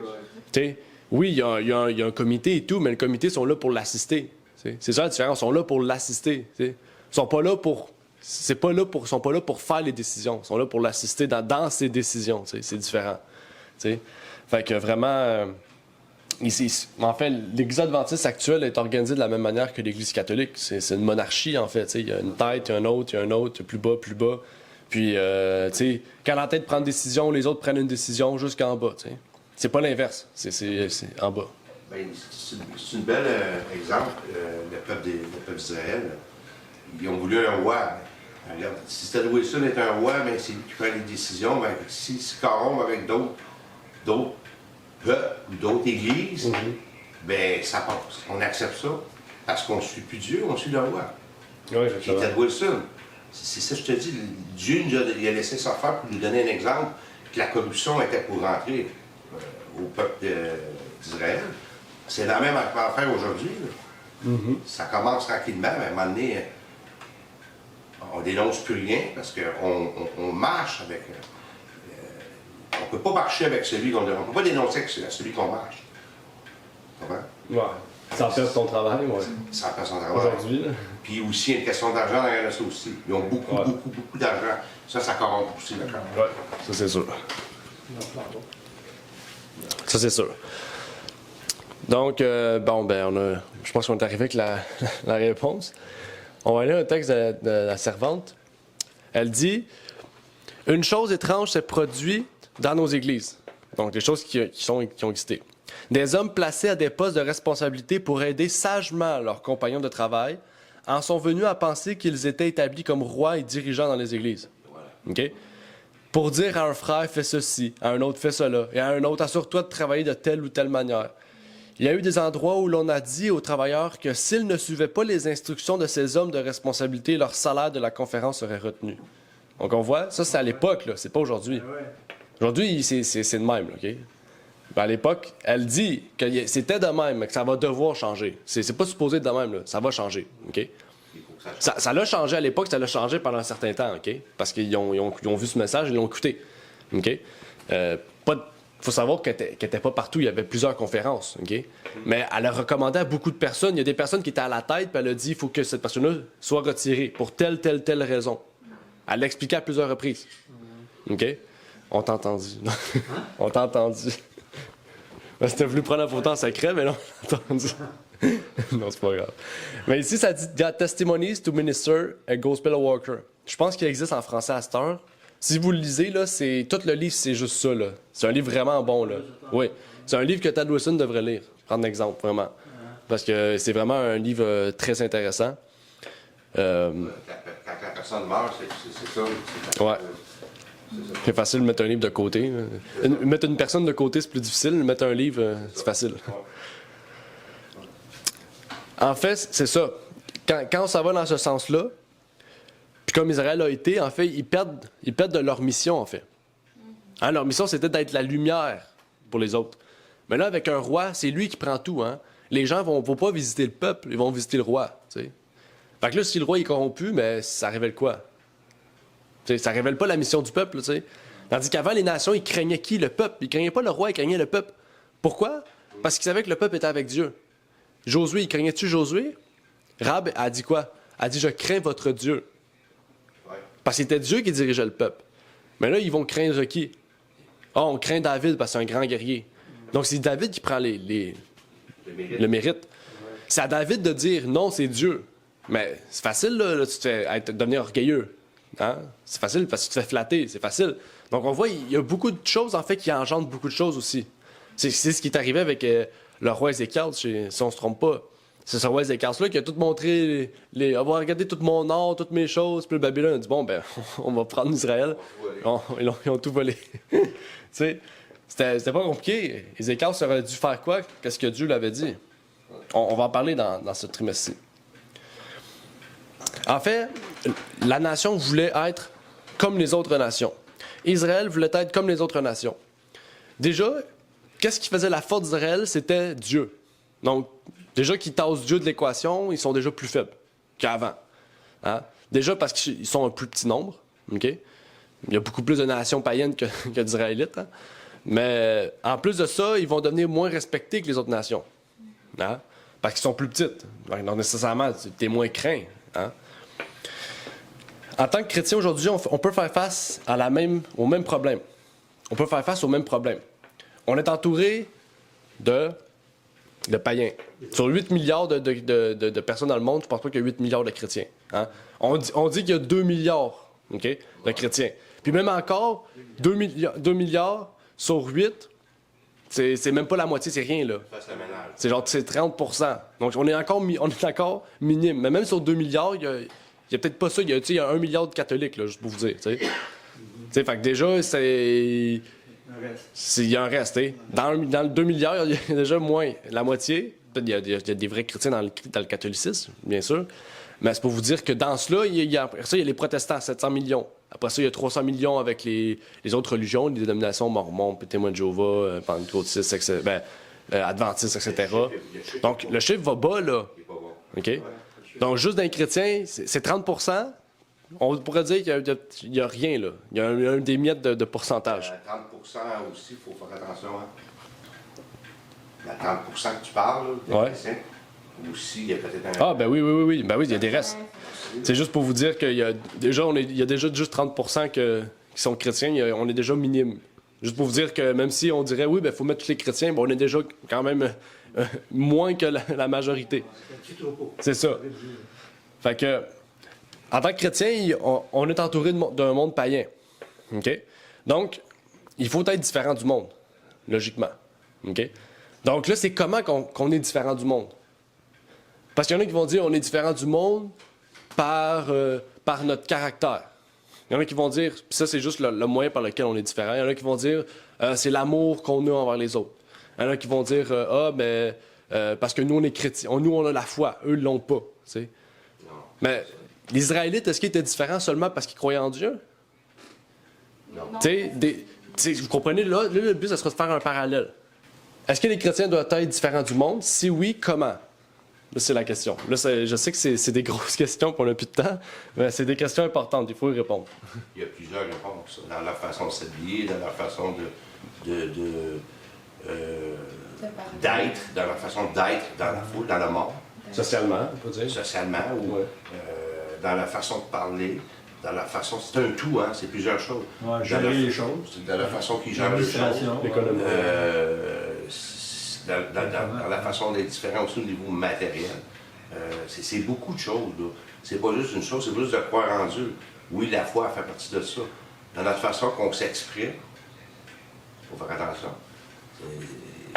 Tu sais, oui, il y a un comité et tout, mais le comité sont là pour l'assister. C'est ça la différence, ils sont là pour l'assister. Ils sont pas là pour... Ils sont pas là pour faire les décisions. Ils sont là pour l'assister dans ses décisions. C'est différent. T'sais. Fait que vraiment... en fait, l'Église adventiste actuelle est organisée de la même manière que l'Église catholique. C'est une monarchie, en fait. Il y a une tête, il y a un autre, plus bas. Puis, quand la tête prend une décision, les autres prennent une décision jusqu'en bas. T'sais. C'est pas l'inverse. C'est en bas.
Ben, c'est un bel exemple. Le peuple d'Israël, ils ont voulu un roi. Regarde, si Ted Wilson est un roi, ben, c'est lui qui prend les décisions. Ben, s'il se corrompt avec d'autres peuples ou d'autres églises, ben, ça passe. On accepte ça parce qu'on ne suit plus Dieu, on suit le roi.
Oui,
c'est Ted Wilson. C'est ça que je te dis. Dieu nous a laissé ça faire pour nous donner un exemple que la corruption était pour rentrer au peuple d'Israël. C'est la même affaire aujourd'hui. Ça commence tranquillement, mais à un moment donné, on dénonce plus rien parce qu'on marche avec... on ne peut pas marcher avec celui qu'on... On ne peut pas dénoncer avec celui qu'on marche. Comment?
Ouais. Ça perd ton travail, ouais.
Ça perd son travail.
Aujourd'hui, là.
Puis aussi, il y a une question d'argent derrière ça aussi. Ils ont beaucoup d'argent. Ça corrompt aussi le camp.
Ouais, ça c'est sûr. Ça c'est sûr. Donc, je pense qu'on est arrivé avec la réponse. On va lire un texte de la servante. Elle dit « Une chose étrange s'est produite dans nos églises. » Donc, des choses qui ont existé. Des hommes placés à des postes de responsabilité pour aider sagement leurs compagnons de travail en sont venus à penser qu'ils étaient établis comme rois et dirigeants dans les églises. OK? Pour dire à un frère, fais ceci, à un autre, fais cela, et à un autre, assure-toi de travailler de telle ou telle manière. Il y a eu des endroits où l'on a dit aux travailleurs que s'ils ne suivaient pas les instructions de ces hommes de responsabilité, leur salaire de la conférence serait retenu. Donc on voit, ça c'est à l'époque, là, c'est pas aujourd'hui. Aujourd'hui, c'est de même, OK? Ben, à l'époque, elle dit que c'était de même, mais que ça va devoir changer. C'est pas supposé de même, là. Ça va changer, OK? Ça l'a changé à l'époque, ça l'a changé pendant un certain temps, OK? Parce qu'ils ont vu ce message, ils l'ont écouté, OK? Faut savoir qu'elle n'était pas partout, il y avait plusieurs conférences, OK? Mais elle a recommandé à beaucoup de personnes. Il y a des personnes qui étaient à la tête, puis elle a dit il faut que cette personne-là soit retirée pour telle raison. Elle l'a expliqué à plusieurs reprises. OK? On t'a entendu. On t'a entendu. Ben, c'était voulu prendre la photo en secret, mais là, on t'a entendu. Non, c'est pas grave. Mais ici, ça dit God testimonies to minister a gospel worker. Je pense qu'il existe en français à cette heure. Si vous le lisez, là, tout le livre, c'est juste ça. Là. C'est un livre vraiment bon. Là. Oui. C'est un livre que Ted Wilson devrait lire. Prendre un exemple, vraiment. Parce que c'est vraiment un livre très intéressant.
Quand la personne meurt, c'est ça.
Ouais. C'est facile de mettre un livre de côté. Mettre une personne de côté, c'est plus difficile. Mettre un livre, c'est facile. En fait, c'est ça. Quand ça va dans ce sens-là, puis comme Israël a été, en fait, ils perdent de leur mission, en fait. Hein, leur mission, c'était d'être la lumière pour les autres. Mais là, avec un roi, c'est lui qui prend tout. Hein. Les gens vont pas visiter le peuple, ils vont visiter le roi. T'sais. Fait que là, si le roi est corrompu, mais ça révèle quoi? T'sais, ça révèle pas la mission du peuple. T'sais. Tandis qu'avant, les nations, ils craignaient qui? Le peuple. Ils craignaient pas le roi, ils craignaient le peuple. Pourquoi? Parce qu'il savait que le peuple était avec Dieu. Josué, il craignait-tu Josué? Rab a dit quoi? A dit, je crains votre Dieu. Parce que c'était Dieu qui dirigeait le peuple. Mais là, ils vont craindre qui? Ah, on craint David parce que c'est un grand guerrier. Donc, c'est David qui prend le mérite. C'est à David de dire, non, c'est Dieu. Mais c'est facile, là tu te fais devenir orgueilleux. Hein? C'est facile parce que tu te fais flatter, c'est facile. Donc, on voit, il y a beaucoup de choses, en fait, qui engendrent beaucoup de choses aussi. C'est ce qui est arrivé avec le roi Ézéchias, si on se trompe pas. C'est ce roi Ézéchias-là qui a tout montré, avoir regardé tout mon or, toutes mes choses. Puis le Babylone a dit, bon, ben, on va prendre Israël. Ils ont tout volé. Tu sais, c'était pas compliqué. Ézéchias aurait dû faire quoi? Qu'est-ce que Dieu lui avait dit? On va en parler dans ce trimestre-ci. En fait, la nation voulait être comme les autres nations. Israël voulait être comme les autres nations. Déjà, qu'est-ce qui faisait la force d'Israël? C'était Dieu. Donc, déjà qu'ils tassent Dieu de l'équation, ils sont déjà plus faibles qu'avant. Hein? Déjà parce qu'ils sont un plus petit nombre. Okay? Il y a beaucoup plus de nations païennes que d'Israélites. Hein? Mais en plus de ça, ils vont devenir moins respectés que les autres nations. Hein? Parce qu'ils sont plus petites. Donc, nécessairement, tu es moins craint. Hein? En tant que chrétien aujourd'hui, on peut faire face au même problème. On peut faire face au même problème. On est entouré de païens. Sur 8 milliards de personnes dans le monde, je ne pense pas qu'il y a 8 milliards de chrétiens. Hein? On dit qu'il y a 2 milliards de chrétiens. Puis même encore, 2 milliards sur 8, c'est même pas la moitié, c'est rien, là. C'est 30 %. Donc on est encore minime. Mais même sur 2 milliards, il y a peut-être pas ça. Il y a 1 milliard de catholiques, là, juste pour vous dire. Fait que déjà, il y a un reste. Dans le 2 milliards, il y a déjà moins la moitié. Peut-être il y a des vrais chrétiens dans le catholicisme, bien sûr. Mais c'est pour vous dire que dans cela, il y a les protestants, 700 millions. Après ça, il y a 300 millions avec les autres religions, les dénominations mormons, témoins de Jéhovah, pentecôtistes, adventistes, etc. Donc, le chiffre va bas, là. OK? Donc, juste dans les chrétiens, c'est 30 %. On pourrait dire qu'il n'y a rien, là. Il y a un des miettes de pourcentage.
30 % aussi, il faut faire attention. Hein? La 30 % que tu parles, là, aussi, il y a peut-être un...
Ah, ben oui. Ben oui, il y a des restes. C'est juste pour vous dire qu'il y a déjà juste 30 % qui sont chrétiens. On est déjà minime. Juste pour vous dire que même si on dirait, oui, ben il faut mettre tous les chrétiens, ben, on est déjà quand même moins que la majorité. C'est ça. Fait que, en tant que chrétien, on est entouré d'un monde païen. OK? Donc, il faut être différent du monde, logiquement. OK? Donc là, c'est comment qu'on est différent du monde? Parce qu'il y en a qui vont dire on est différent du monde par notre caractère. Il y en a qui vont dire, puis ça c'est juste le moyen par lequel on est différent. Il y en a qui vont dire c'est l'amour qu'on a envers les autres. Il y en a qui vont dire parce que nous on est chrétiens, nous on a la foi, eux ils l'ont pas. T'sais. Mais les Israélites, est-ce qu'ils étaient différents seulement parce qu'ils croyaient en Dieu? Non. Vous comprenez, là, le but, ça serait de faire un parallèle. Est-ce que les chrétiens doivent être différents du monde? Si oui, comment? Là, c'est la question. Là, je sais que c'est des grosses questions, puis on n'a plus de temps, mais c'est des questions importantes, il faut y répondre.
Il y a plusieurs réponses. Dans leur façon de s'habiller, dans leur façon d'être, dans leur façon d'être dans la foule, dans le monde.
Socialement, on peut dire.
Socialement, ou dans la façon de parler, dans la façon... C'est un tout, hein, c'est plusieurs choses.
Ouais, gérer les choses.
Dans la façon qu'ils gèrent les choses.
L'économie.
Dans la façon d'être différent aussi au niveau matériel. C'est beaucoup de choses, là. C'est pas juste une chose, c'est pas juste de croire en Dieu. Oui, la foi fait partie de ça. Dans notre façon qu'on s'exprime, il faut faire attention.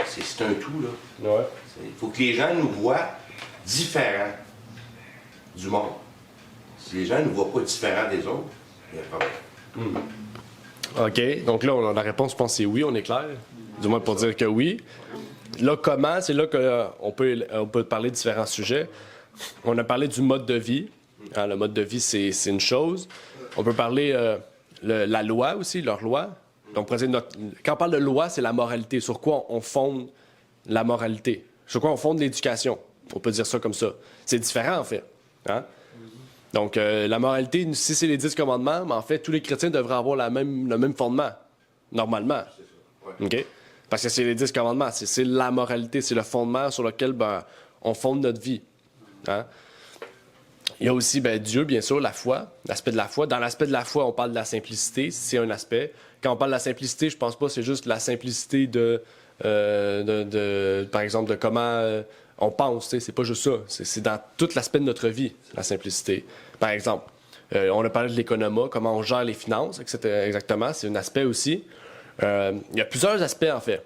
C'est un tout, là.
Ouais.
Il faut que les gens nous voient différents du monde. Si les gens ne nous voient pas différents des autres, il y a un problème.
OK. Donc là, la réponse, je pense, c'est oui, on est clair. Du moins pour dire que oui. Là, comment? C'est là qu'on peut parler de différents sujets. On a parlé du mode de vie. Hein, le mode de vie, c'est une chose. On peut parler la loi aussi, leur loi. Donc, quand on parle de loi, c'est la moralité. Sur quoi on fonde la moralité? Sur quoi on fonde l'éducation? On peut dire ça comme ça. C'est différent, en fait. Hein? Donc, la moralité, si c'est les 10 commandements, mais en fait, tous les chrétiens devraient avoir le même fondement, normalement. OK? Parce que c'est les 10 commandements, c'est la moralité, c'est le fondement sur lequel on fonde notre vie. Hein? Il y a aussi Dieu, bien sûr, la foi, l'aspect de la foi. Dans l'aspect de la foi, on parle de la simplicité, c'est un aspect. Quand on parle de la simplicité, je pense pas que c'est juste la simplicité par exemple, de comment on pense. C'est pas juste ça. C'est dans tout l'aspect de notre vie, la simplicité. Par exemple, on a parlé de l'économie, comment on gère les finances, etc. Exactement, c'est un aspect aussi. Il y a plusieurs aspects, en fait.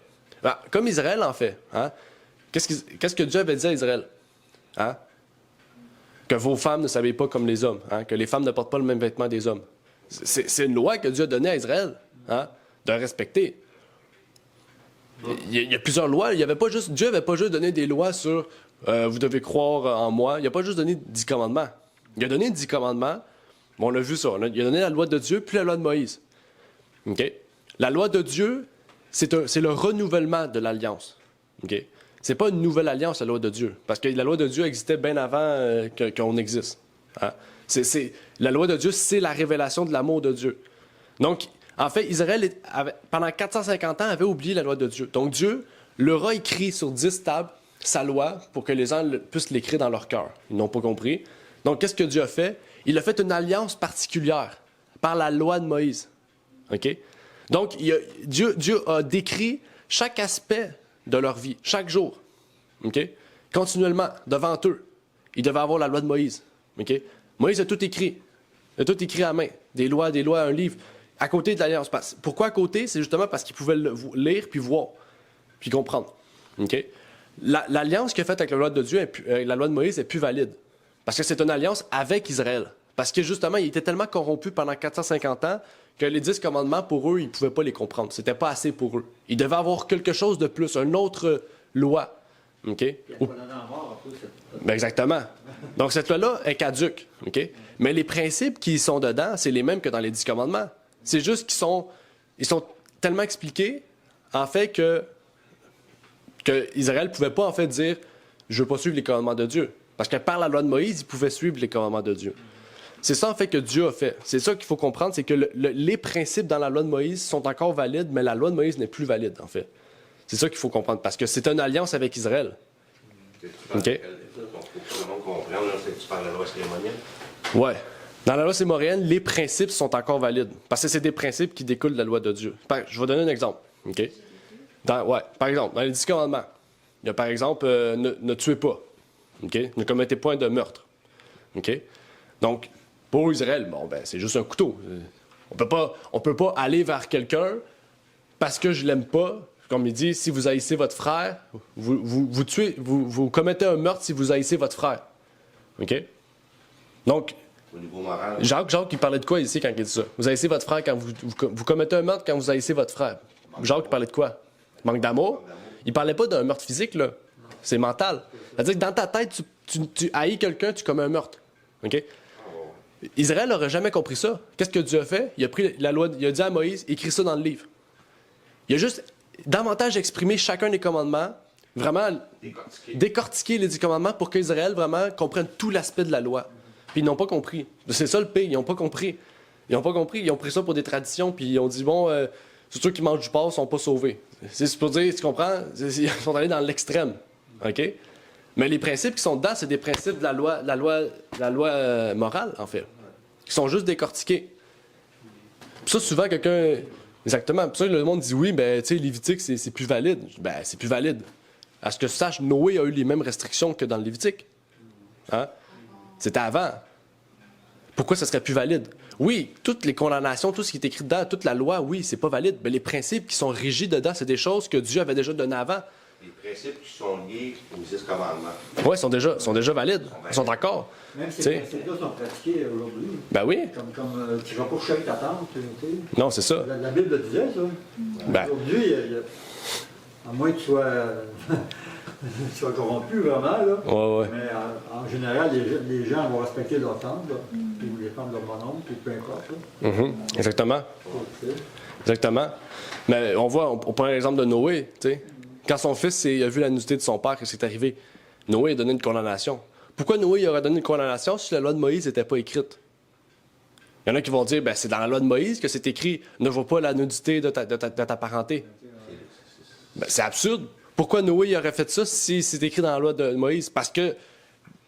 Comme Israël, en fait. Hein? Qu'est-ce que Dieu avait dit à Israël? Hein? Que vos femmes ne s'habillent pas comme les hommes, hein? Que les femmes ne portent pas le même vêtement des hommes. C'est une loi que Dieu a donnée à Israël, hein? De respecter. Il y a plusieurs lois. Dieu n'avait pas juste donné des lois sur vous devez croire en moi. Il n'a pas juste donné 10 commandements. Il a donné 10 commandements. Bon, on a vu ça. Il a donné la loi de Dieu puis la loi de Moïse. Okay? La loi de Dieu, c'est le renouvellement de l'alliance. Okay? C'est pas une nouvelle alliance, la loi de Dieu. Parce que la loi de Dieu existait bien avant qu'on existe. Hein? La loi de Dieu, c'est la révélation de l'amour de Dieu. Donc, en fait, Israël, pendant 450 ans, avait oublié la loi de Dieu. Donc, Dieu leur a écrit sur 10 tables sa loi pour que les gens puissent l'écrire dans leur cœur. Ils n'ont pas compris. Donc, qu'est-ce que Dieu a fait? Il a fait une alliance particulière par la loi de Moïse. OK? Donc, Dieu a décrit chaque aspect de leur vie, chaque jour. OK? Continuellement, devant eux. Ils devaient avoir la loi de Moïse. OK? Moïse a tout écrit. Il a tout écrit à main. Des lois, un livre. À côté de l'alliance. Pourquoi à côté? C'est justement parce qu'ils pouvaient le lire, puis voir, puis comprendre. OK? L'alliance qu'il a faite avec la loi de Dieu, la loi de Moïse, est plus valide. Parce que c'est une alliance avec Israël. Parce que justement, il était tellement corrompu pendant 450 ans que les 10 commandements, pour eux, ils ne pouvaient pas les comprendre. C'était pas assez pour eux. Ils devaient avoir quelque chose de plus, une autre loi. OK? Exactement. Donc, cette loi-là est caduque. OK? Mais les principes qui sont dedans, c'est les mêmes que dans les 10 commandements. C'est juste qu'ils sont tellement expliqués, en fait, que Israël ne pouvait pas, en fait, dire « Je ne veux pas suivre les commandements de Dieu ». Parce que par la loi de Moïse, ils pouvaient suivre les commandements de Dieu. C'est ça, en fait, que Dieu a fait. C'est ça qu'il faut comprendre, c'est que les principes dans la loi de Moïse sont encore valides, mais la loi de Moïse n'est plus valide, en fait. C'est ça qu'il faut comprendre, parce que c'est une alliance avec Israël. OK?
Tu parles de la loi cérémonielle?
Ouais. Dans la loi cérémonielle, les principes sont encore valides, parce que c'est des principes qui découlent de la loi de Dieu. Je vais donner un exemple. OK? Par exemple, dans les 10 commandements, il y a par exemple, ne tuez pas. OK? Ne commettez point de meurtre. OK? Donc, pour Israël, c'est juste un couteau. On peut pas aller vers quelqu'un parce que je l'aime pas. Comme il dit, si vous haïssez votre frère, vous tuez, vous commettez un meurtre si vous haïssez votre frère. OK? Donc,
au niveau moral.
Jacques, il parlait de quoi ici quand il dit ça? Vous haïssez votre frère quand vous commettez un meurtre quand vous haïssez votre frère. Jacques, il parlait de quoi? Manque d'amour? Il parlait pas d'un meurtre physique, là. C'est mental. C'est-à-dire que dans ta tête, tu haïs quelqu'un, tu commets un meurtre. OK? Israël n'aurait jamais compris ça. Qu'est-ce que Dieu a fait? Il a pris la loi, il a dit à Moïse, écris ça dans le livre. Il a juste davantage exprimé chacun des commandements, vraiment décortiquer les 10 commandements pour qu'Israël vraiment comprenne tout l'aspect de la loi. Puis ils n'ont pas compris. C'est ça le pire, ils n'ont pas compris. Ils ont pris ça pour des traditions, puis ils ont dit, c'est ceux qui mangent du porc ne sont pas sauvés. C'est pour dire, tu comprends? Ils sont allés dans l'extrême. OK? Mais les principes qui sont dedans, c'est des principes de la loi morale, en fait, qui sont juste décortiqués. Puis ça, souvent, quelqu'un... Exactement. Puis ça, le monde dit, oui, tu sais, Lévitique, c'est plus valide. C'est plus valide. À ce que je sache, Noé a eu les mêmes restrictions que dans le Lévitique. Hein? C'était avant. Pourquoi ça serait plus valide? Oui, toutes les condamnations, tout ce qui est écrit dedans, toute la loi, oui, c'est pas valide. Mais les principes qui sont régis dedans, c'est des choses que Dieu avait déjà données avant.
Les principes qui sont liés aux 10 commandements.
Oui, sont déjà valides. Ils sont d'accord.
Même si ces principes-là sont pratiqués aujourd'hui.
Ben oui.
Comme tu ne vas pas coucher avec ta tante.
Non, c'est ça.
La Bible le disait, ça. Aujourd'hui, à moins que tu sois corrompu vraiment, là.
Ouais.
Mais en général, les gens vont respecter leur tante, puis les femmes de leur bonhomme, puis peu importe.
Exactement. Exactement. Mais on prend l'exemple de Noé, tu sais. Quand son fils a vu la nudité de son père, qu'est-ce qui est arrivé? Noé a donné une condamnation. Pourquoi Noé aurait donné une condamnation si la loi de Moïse n'était pas écrite? Il y en a qui vont dire, c'est dans la loi de Moïse que c'est écrit « Ne vois pas la nudité de ta parenté ». Ben, c'est absurde. Pourquoi Noé aurait fait ça si c'est écrit dans la loi de Moïse? Parce que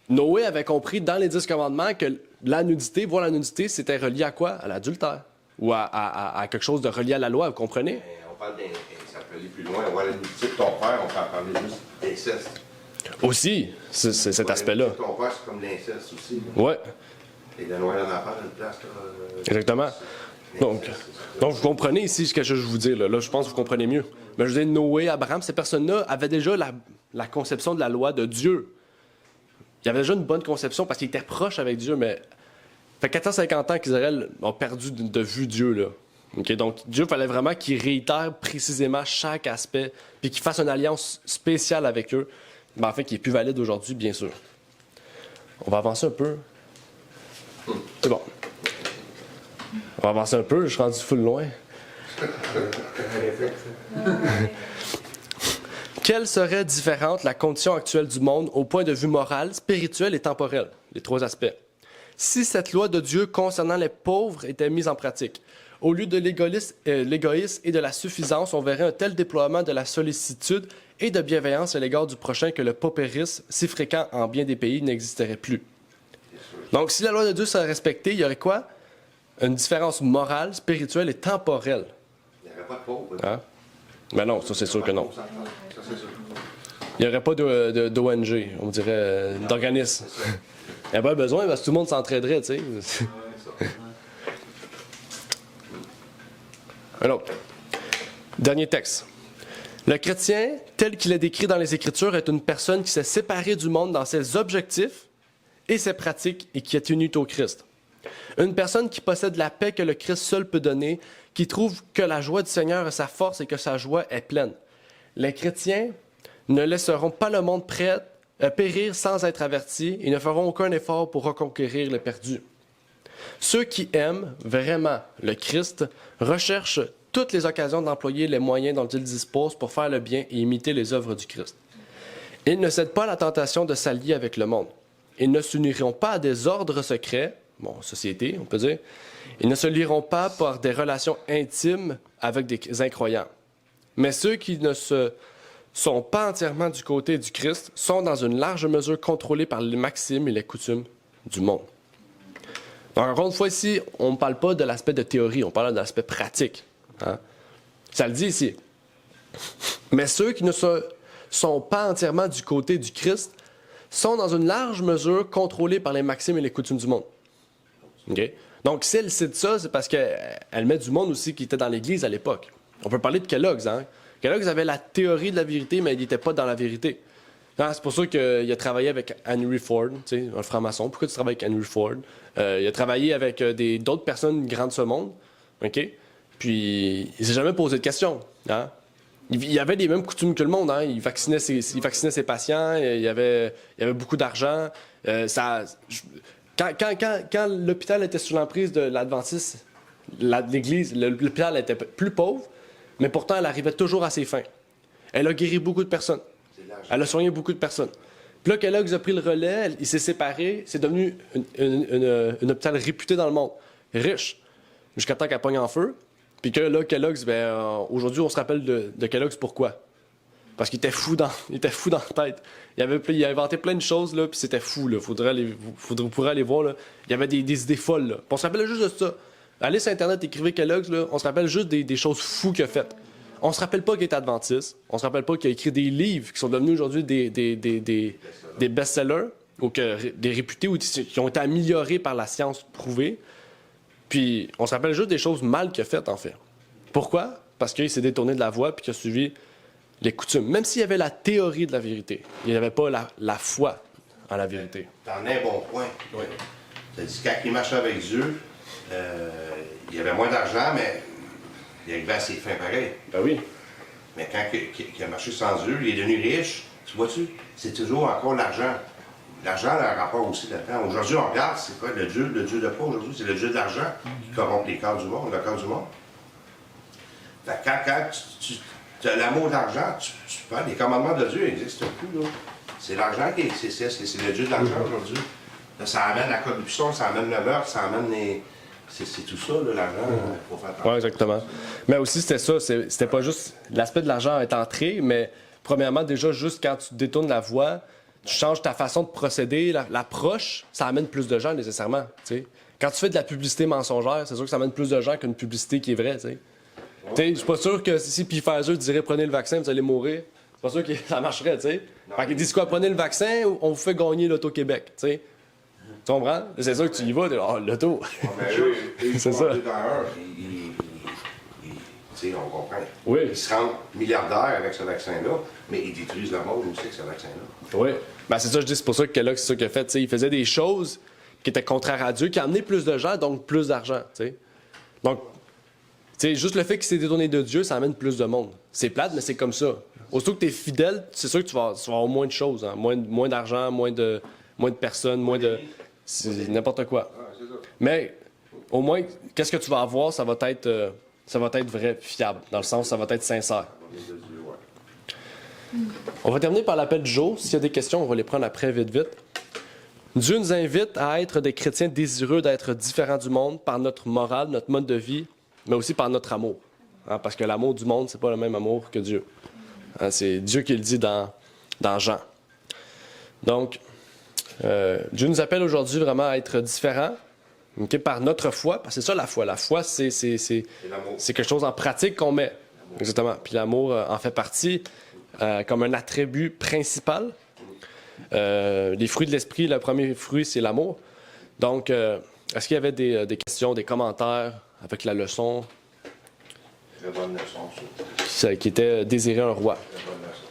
Noé avait compris dans les 10 commandements que la nudité, voir la nudité, c'était relié à quoi? À l'adultère. Ou à quelque chose de relié à la loi, vous comprenez?
Mais on parle ça peut aller plus loin. On voit la nudité de ton père, on peut en parler juste d'inceste.
Aussi, c'est cet aspect-là.
La nudité de ton père, c'est comme l'inceste aussi.
Oui,
Et de loin d'en faire une place.
exactement. Donc, vous comprenez ici ce que je veux vous dire. Là, je pense que vous comprenez mieux. Mais je veux dire, Noé, Abraham, ces personnes-là avaient déjà la conception de la loi de Dieu. Ils avaient déjà une bonne conception parce qu'ils étaient proches avec Dieu, mais ça fait 450 ans qu'Israël ont perdu de vue Dieu, là. Okay? Donc, Dieu, il fallait vraiment qu'il réitère précisément chaque aspect, puis qu'il fasse une alliance spéciale avec eux, mais en fait, qui est plus valide aujourd'hui, bien sûr. On va avancer un peu. C'est bon. On va avancer un peu, je suis rendu full loin. Quelle serait différente la condition actuelle du monde au point de vue moral, spirituel et temporel? Les 3 aspects. Si cette loi de Dieu concernant les pauvres était mise en pratique, au lieu de l'égoïsme et de la suffisance, on verrait un tel déploiement de la sollicitude et de bienveillance à l'égard du prochain que le paupérisme, si fréquent en bien des pays, n'existerait plus. Donc, si la loi de Dieu serait respectée, il y aurait quoi? Une différence morale, spirituelle et temporelle.
Il n'y aurait pas de pauvres.
Hein? Mais non, ça c'est sûr que non.
Ça, c'est sûr.
Il n'y aurait pas d'ONG, on dirait, d'organisme. Il n'y a pas besoin parce que tout le monde s'entraiderait, tu sais. Un autre. Dernier texte. Le chrétien, tel qu'il est décrit dans les Écritures, est une personne qui s'est séparée du monde dans ses objectifs et ses pratiques et qui est unie au Christ. Une personne qui possède la paix que le Christ seul peut donner, qui trouve que la joie du Seigneur est sa force et que sa joie est pleine. Les chrétiens ne laisseront pas le monde périr sans être avertis et ne feront aucun effort pour reconquérir le perdu. Ceux qui aiment vraiment le Christ recherchent toutes les occasions d'employer les moyens dont ils disposent pour faire le bien et imiter les œuvres du Christ. Ils ne cèdent pas à la tentation de s'allier avec le monde. Ils ne s'uniront pas à des ordres secrets, société, on peut dire. Ils ne se lieront pas par des relations intimes avec des incroyants. Mais ceux qui ne sont pas entièrement du côté du Christ sont dans une large mesure contrôlés par les maximes et les coutumes du monde. Donc, encore une fois, ici, on ne parle pas de l'aspect de théorie, on parle de l'aspect pratique. Hein? Ça le dit ici. Mais ceux qui ne sont pas entièrement du côté du Christ sont dans une large mesure contrôlés par les maximes et les coutumes du monde. Okay? Donc, si elle cite ça, c'est parce qu'elle met du monde aussi qui était dans l'Église à l'époque. On peut parler de Kellogg's. Hein? Kellogg's avait la théorie de la vérité, mais il n'était pas dans la vérité. Hein, c'est pour ça qu'il a travaillé avec Henry Ford, un franc-maçon. Pourquoi tu travailles avec Henry Ford? Il a travaillé avec d'autres personnes grandes de ce monde. OK? Puis, il s'est jamais posé de questions. Hein? Il avait les mêmes coutumes que le monde. Hein? Il vaccinait ses patients, il y avait beaucoup d'argent. Quand l'hôpital était sous l'emprise de l'Adventiste, l'Église, l'hôpital était plus pauvre, mais pourtant, elle arrivait toujours à ses fins. Elle a guéri beaucoup de personnes. Elle a soigné beaucoup de personnes. Puis là, Kellogg's a pris le relais, il s'est séparé, c'est devenu un hôpital réputé dans le monde, riche, jusqu'à temps qu'elle pogne en feu. Puis que là, Kellogg's, aujourd'hui, on se rappelle de Kellogg's pourquoi? Parce qu'il était fou dans la tête. Il a inventé plein de choses, là, puis c'était fou, là. Vous pourrez aller voir, là. Il y avait des idées folles, là. Puis on se rappelle juste de ça. Allez sur Internet, écrivez Kellogg's, là. On se rappelle juste des choses fous qu'il a faites. On se rappelle pas qu'il est adventiste. On se rappelle pas qu'il a écrit des livres qui sont devenus aujourd'hui des best-sellers, ou des réputés, ou qui ont été améliorés par la science prouvée. Puis on se rappelle juste des choses mal qu'il a faites, en fait. Pourquoi? Parce qu'il s'est détourné de la voie puis qu'il a suivi les coutumes. Même s'il y avait la théorie de la vérité, il n'y avait pas la foi en la vérité.
T'en as un bon point. Oui. C'est-à-dire quand il marchait avec Dieu, il avait moins d'argent, mais il arrivait à ses fins pareil.
Ben oui.
Mais quand il a marché sans Dieu, il est devenu riche. Tu vois-tu? C'est toujours encore l'argent. L'argent a un rapport aussi là-dedans. Aujourd'hui, on regarde, c'est quoi le Dieu de quoi aujourd'hui? C'est le Dieu de l'argent qui corrompt les cœurs du monde, le cœur du monde. Fait que quand tu as l'amour de l'argent, tu parles, les commandements de Dieu n'existent plus. Là. C'est l'argent qui c'est le Dieu de l'argent aujourd'hui. Là, ça amène la corruption, ça amène le meurtre, ça amène C'est tout ça, là, l'argent, il faut faire attention.
Oui, exactement. Mais aussi, c'était ça. C'était pas juste l'aspect de l'argent est entré, mais premièrement, déjà, juste quand tu détournes la voie, tu changes ta façon de procéder, l'approche, ça amène plus de gens nécessairement. T'sais. Quand tu fais de la publicité mensongère, c'est sûr que ça amène plus de gens qu'une publicité qui est vraie. Je suis pas sûr que si Pfizer dirait prenez le vaccin, vous allez mourir. C'est pas sûr que ça marcherait. Fait qu'ils disent quoi, prenez le vaccin ou on vous fait gagner l'Auto-Québec. Tu comprends? C'est sûr que tu y vas, l'auto.
C'est
ça.
On comprend.
Oui.
Ils se rendent milliardaires avec ce vaccin-là, mais ils détruisent le monde aussi avec ce vaccin-là.
Oui. Ben, c'est ça, je dis, c'est pour ça que Kellogg, c'est ça qu'il a fait. Il faisait des choses qui étaient contraires à Dieu, qui amenaient plus de gens, donc plus d'argent. Donc, juste le fait qu'il s'est détourné de Dieu, ça amène plus de monde. C'est plate, mais c'est comme ça. Aussitôt que tu es fidèle, c'est sûr que tu vas avoir moins de choses, hein. Moins d'argent, moins de personnes, moins de. C'est n'importe quoi. Mais au moins, qu'est-ce que tu vas avoir, ça va être vrai, fiable, dans le sens, ça va être sincère. On va terminer par l'appel du jour. S'il y a des questions, on va les prendre après, vite. Dieu nous invite à être des chrétiens désireux d'être différents du monde par notre morale, notre mode de vie, mais aussi par notre amour. Hein, parce que l'amour du monde, c'est pas le même amour que Dieu. Hein, c'est Dieu qui le dit dans Jean. Donc, Dieu nous appelle aujourd'hui vraiment à être différents, okay, par notre foi, parce que c'est ça la foi. La foi, c'est quelque chose en pratique qu'on met. Exactement. Puis l'amour en fait partie comme un attribut principal. Les fruits de l'esprit, le premier fruit, c'est l'amour. Donc, est-ce qu'il y avait des questions, des commentaires avec la leçon?
Très bonne leçon,
ça. Qui était désirer un roi.
Très bonne leçon.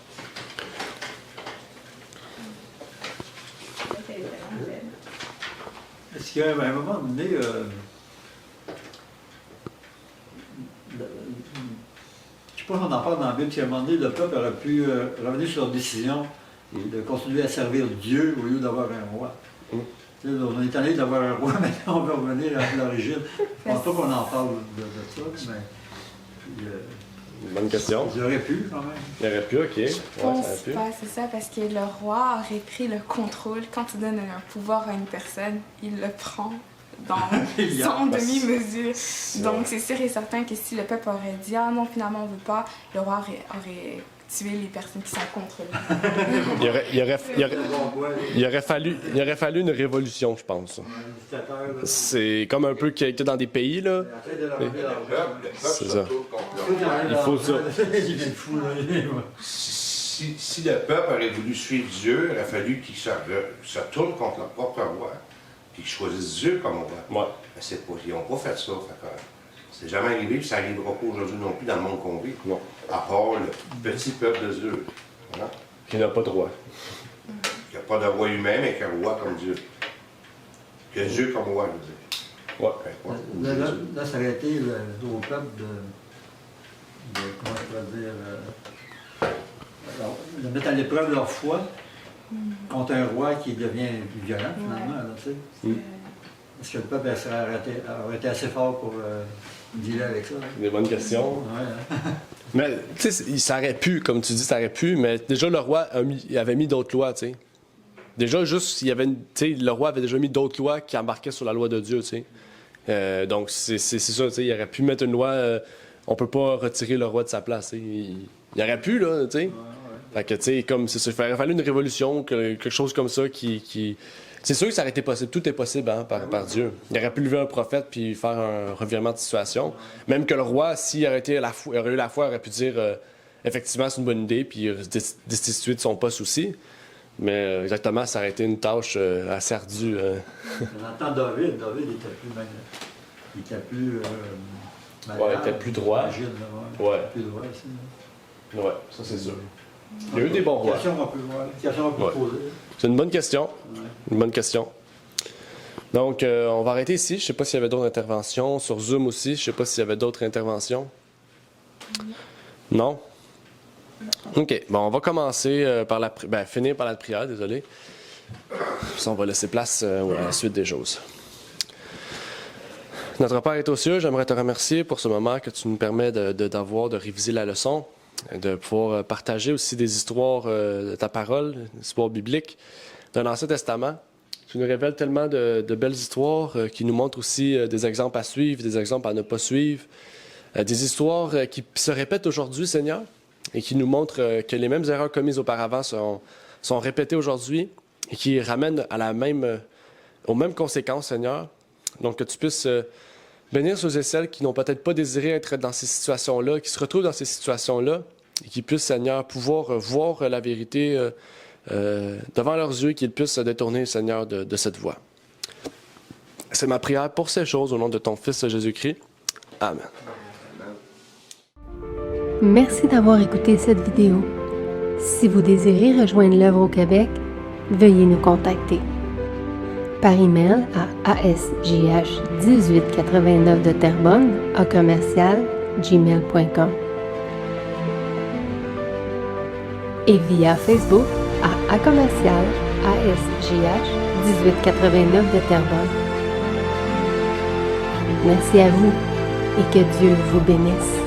Est-ce qu'à un moment donné, je ne sais pas si on en parle dans la Bible, qu'à un moment donné, le peuple aurait pu revenir sur leur décision de continuer à servir Dieu au lieu d'avoir un roi. On est allé d'avoir un roi, maintenant on veut revenir à l'origine. Je ne pense pas qu'on en parle de ça, mais...
Bonne question.
Il aurait pu, quand même.
Il aurait pu, OK.
Je pense pas, c'est ça, parce que le roi aurait pris le contrôle. Quand tu donnes un pouvoir à une personne, il le prend sans demi-mesure. Donc, c'est sûr et certain que si le peuple aurait dit « Ah non, finalement, on veut pas », le roi aurait tué les personnes qui sont contre lui.
Il aurait fallu une révolution, je pense. C'est comme un peu qu'il y a dans des pays, là. C'est ça. Il faut ça.
Si le peuple aurait voulu suivre Dieu, il aurait fallu qu'il se tourne contre leur propre roi, puis qu'ils choisissent Dieu comme roi.
Ouais.
Mais ils n'ont pas fait ça. C'est jamais arrivé, puis ça n'arrivera pas aujourd'hui non plus dans le monde qu'on vit.
Non.
À part le petit peuple de Dieu. Voilà.
Qui n'a pas de roi.
Il n'y a pas de roi humain, mais qu'un roi comme Dieu. Que Dieu comme roi, je veux dire.
Ouais.
Là, ça aurait été au peuple de comment je peux dire, de mettre à l'épreuve leur foi contre un roi qui devient violent, finalement. Là, tu sais. Est-ce que le peuple aurait été assez fort pour dealer avec ça? Hein?
Des bonnes questions.
Ouais.
Mais, tu sais, ça aurait pu, comme tu dis, ça aurait pu, mais déjà, le roi avait mis d'autres lois, tu sais. Déjà, juste, le roi avait déjà mis d'autres lois qui embarquaient sur la loi de Dieu, tu sais. Donc, c'est ça, tu sais, il aurait pu mettre une loi, on peut pas retirer le roi de sa place, il aurait pu, là, tu sais. Fait que, tu sais, comme, c'est ça, il aurait fallu une révolution, quelque chose comme ça qui... C'est sûr que ça aurait été possible. Tout est possible, hein, par Dieu. Il aurait pu lever un prophète puis faire un revirement de situation. Même que le roi, s'il aurait eu la foi, aurait pu dire effectivement c'est une bonne idée puis destituer de son poste aussi. Mais exactement, ça aurait été une tâche assez ardue.
Dans le temps de David il était plus malade,
il était plus droit.
Agile,
ouais.
Plus droit aussi.
Ouais, ça c'est sûr. Il y a eu des bons rois.
Question on peut poser.
C'est une bonne question. Une bonne question. Donc, on va arrêter ici. Je ne sais pas s'il y avait d'autres interventions. Sur Zoom aussi, je ne sais pas s'il y avait d'autres interventions. Non? OK. Bon, on va commencer par finir par la prière, désolé. Puis on va laisser place à la suite des choses. Notre Père est aux cieux, j'aimerais te remercier pour ce moment que tu nous permets de réviser la leçon, de pouvoir partager aussi des histoires de ta parole, des histoires bibliques, d'un Ancien Testament Tu nous révèles tellement de belles histoires qui nous montrent aussi des exemples à suivre, des exemples à ne pas suivre, des histoires qui se répètent aujourd'hui, Seigneur, et qui nous montrent que les mêmes erreurs commises auparavant sont répétées aujourd'hui et qui ramènent aux mêmes conséquences, Seigneur. Donc, que tu puisses bénir ceux et celles qui n'ont peut-être pas désiré être dans ces situations-là, qui se retrouvent dans ces situations-là, et qui puissent, Seigneur, pouvoir voir la vérité devant leurs yeux, qu'ils puissent se détourner, Seigneur, de cette voie. C'est ma prière pour ces choses au nom de ton Fils Jésus-Christ. Amen.
Merci d'avoir écouté cette vidéo. Si vous désirez rejoindre l'œuvre au Québec, veuillez nous contacter par email à asjh1889 de Terrebonne @gmail.com et via Facebook à commercial asjh1889 de Terrebonne. Merci à vous et que Dieu vous bénisse.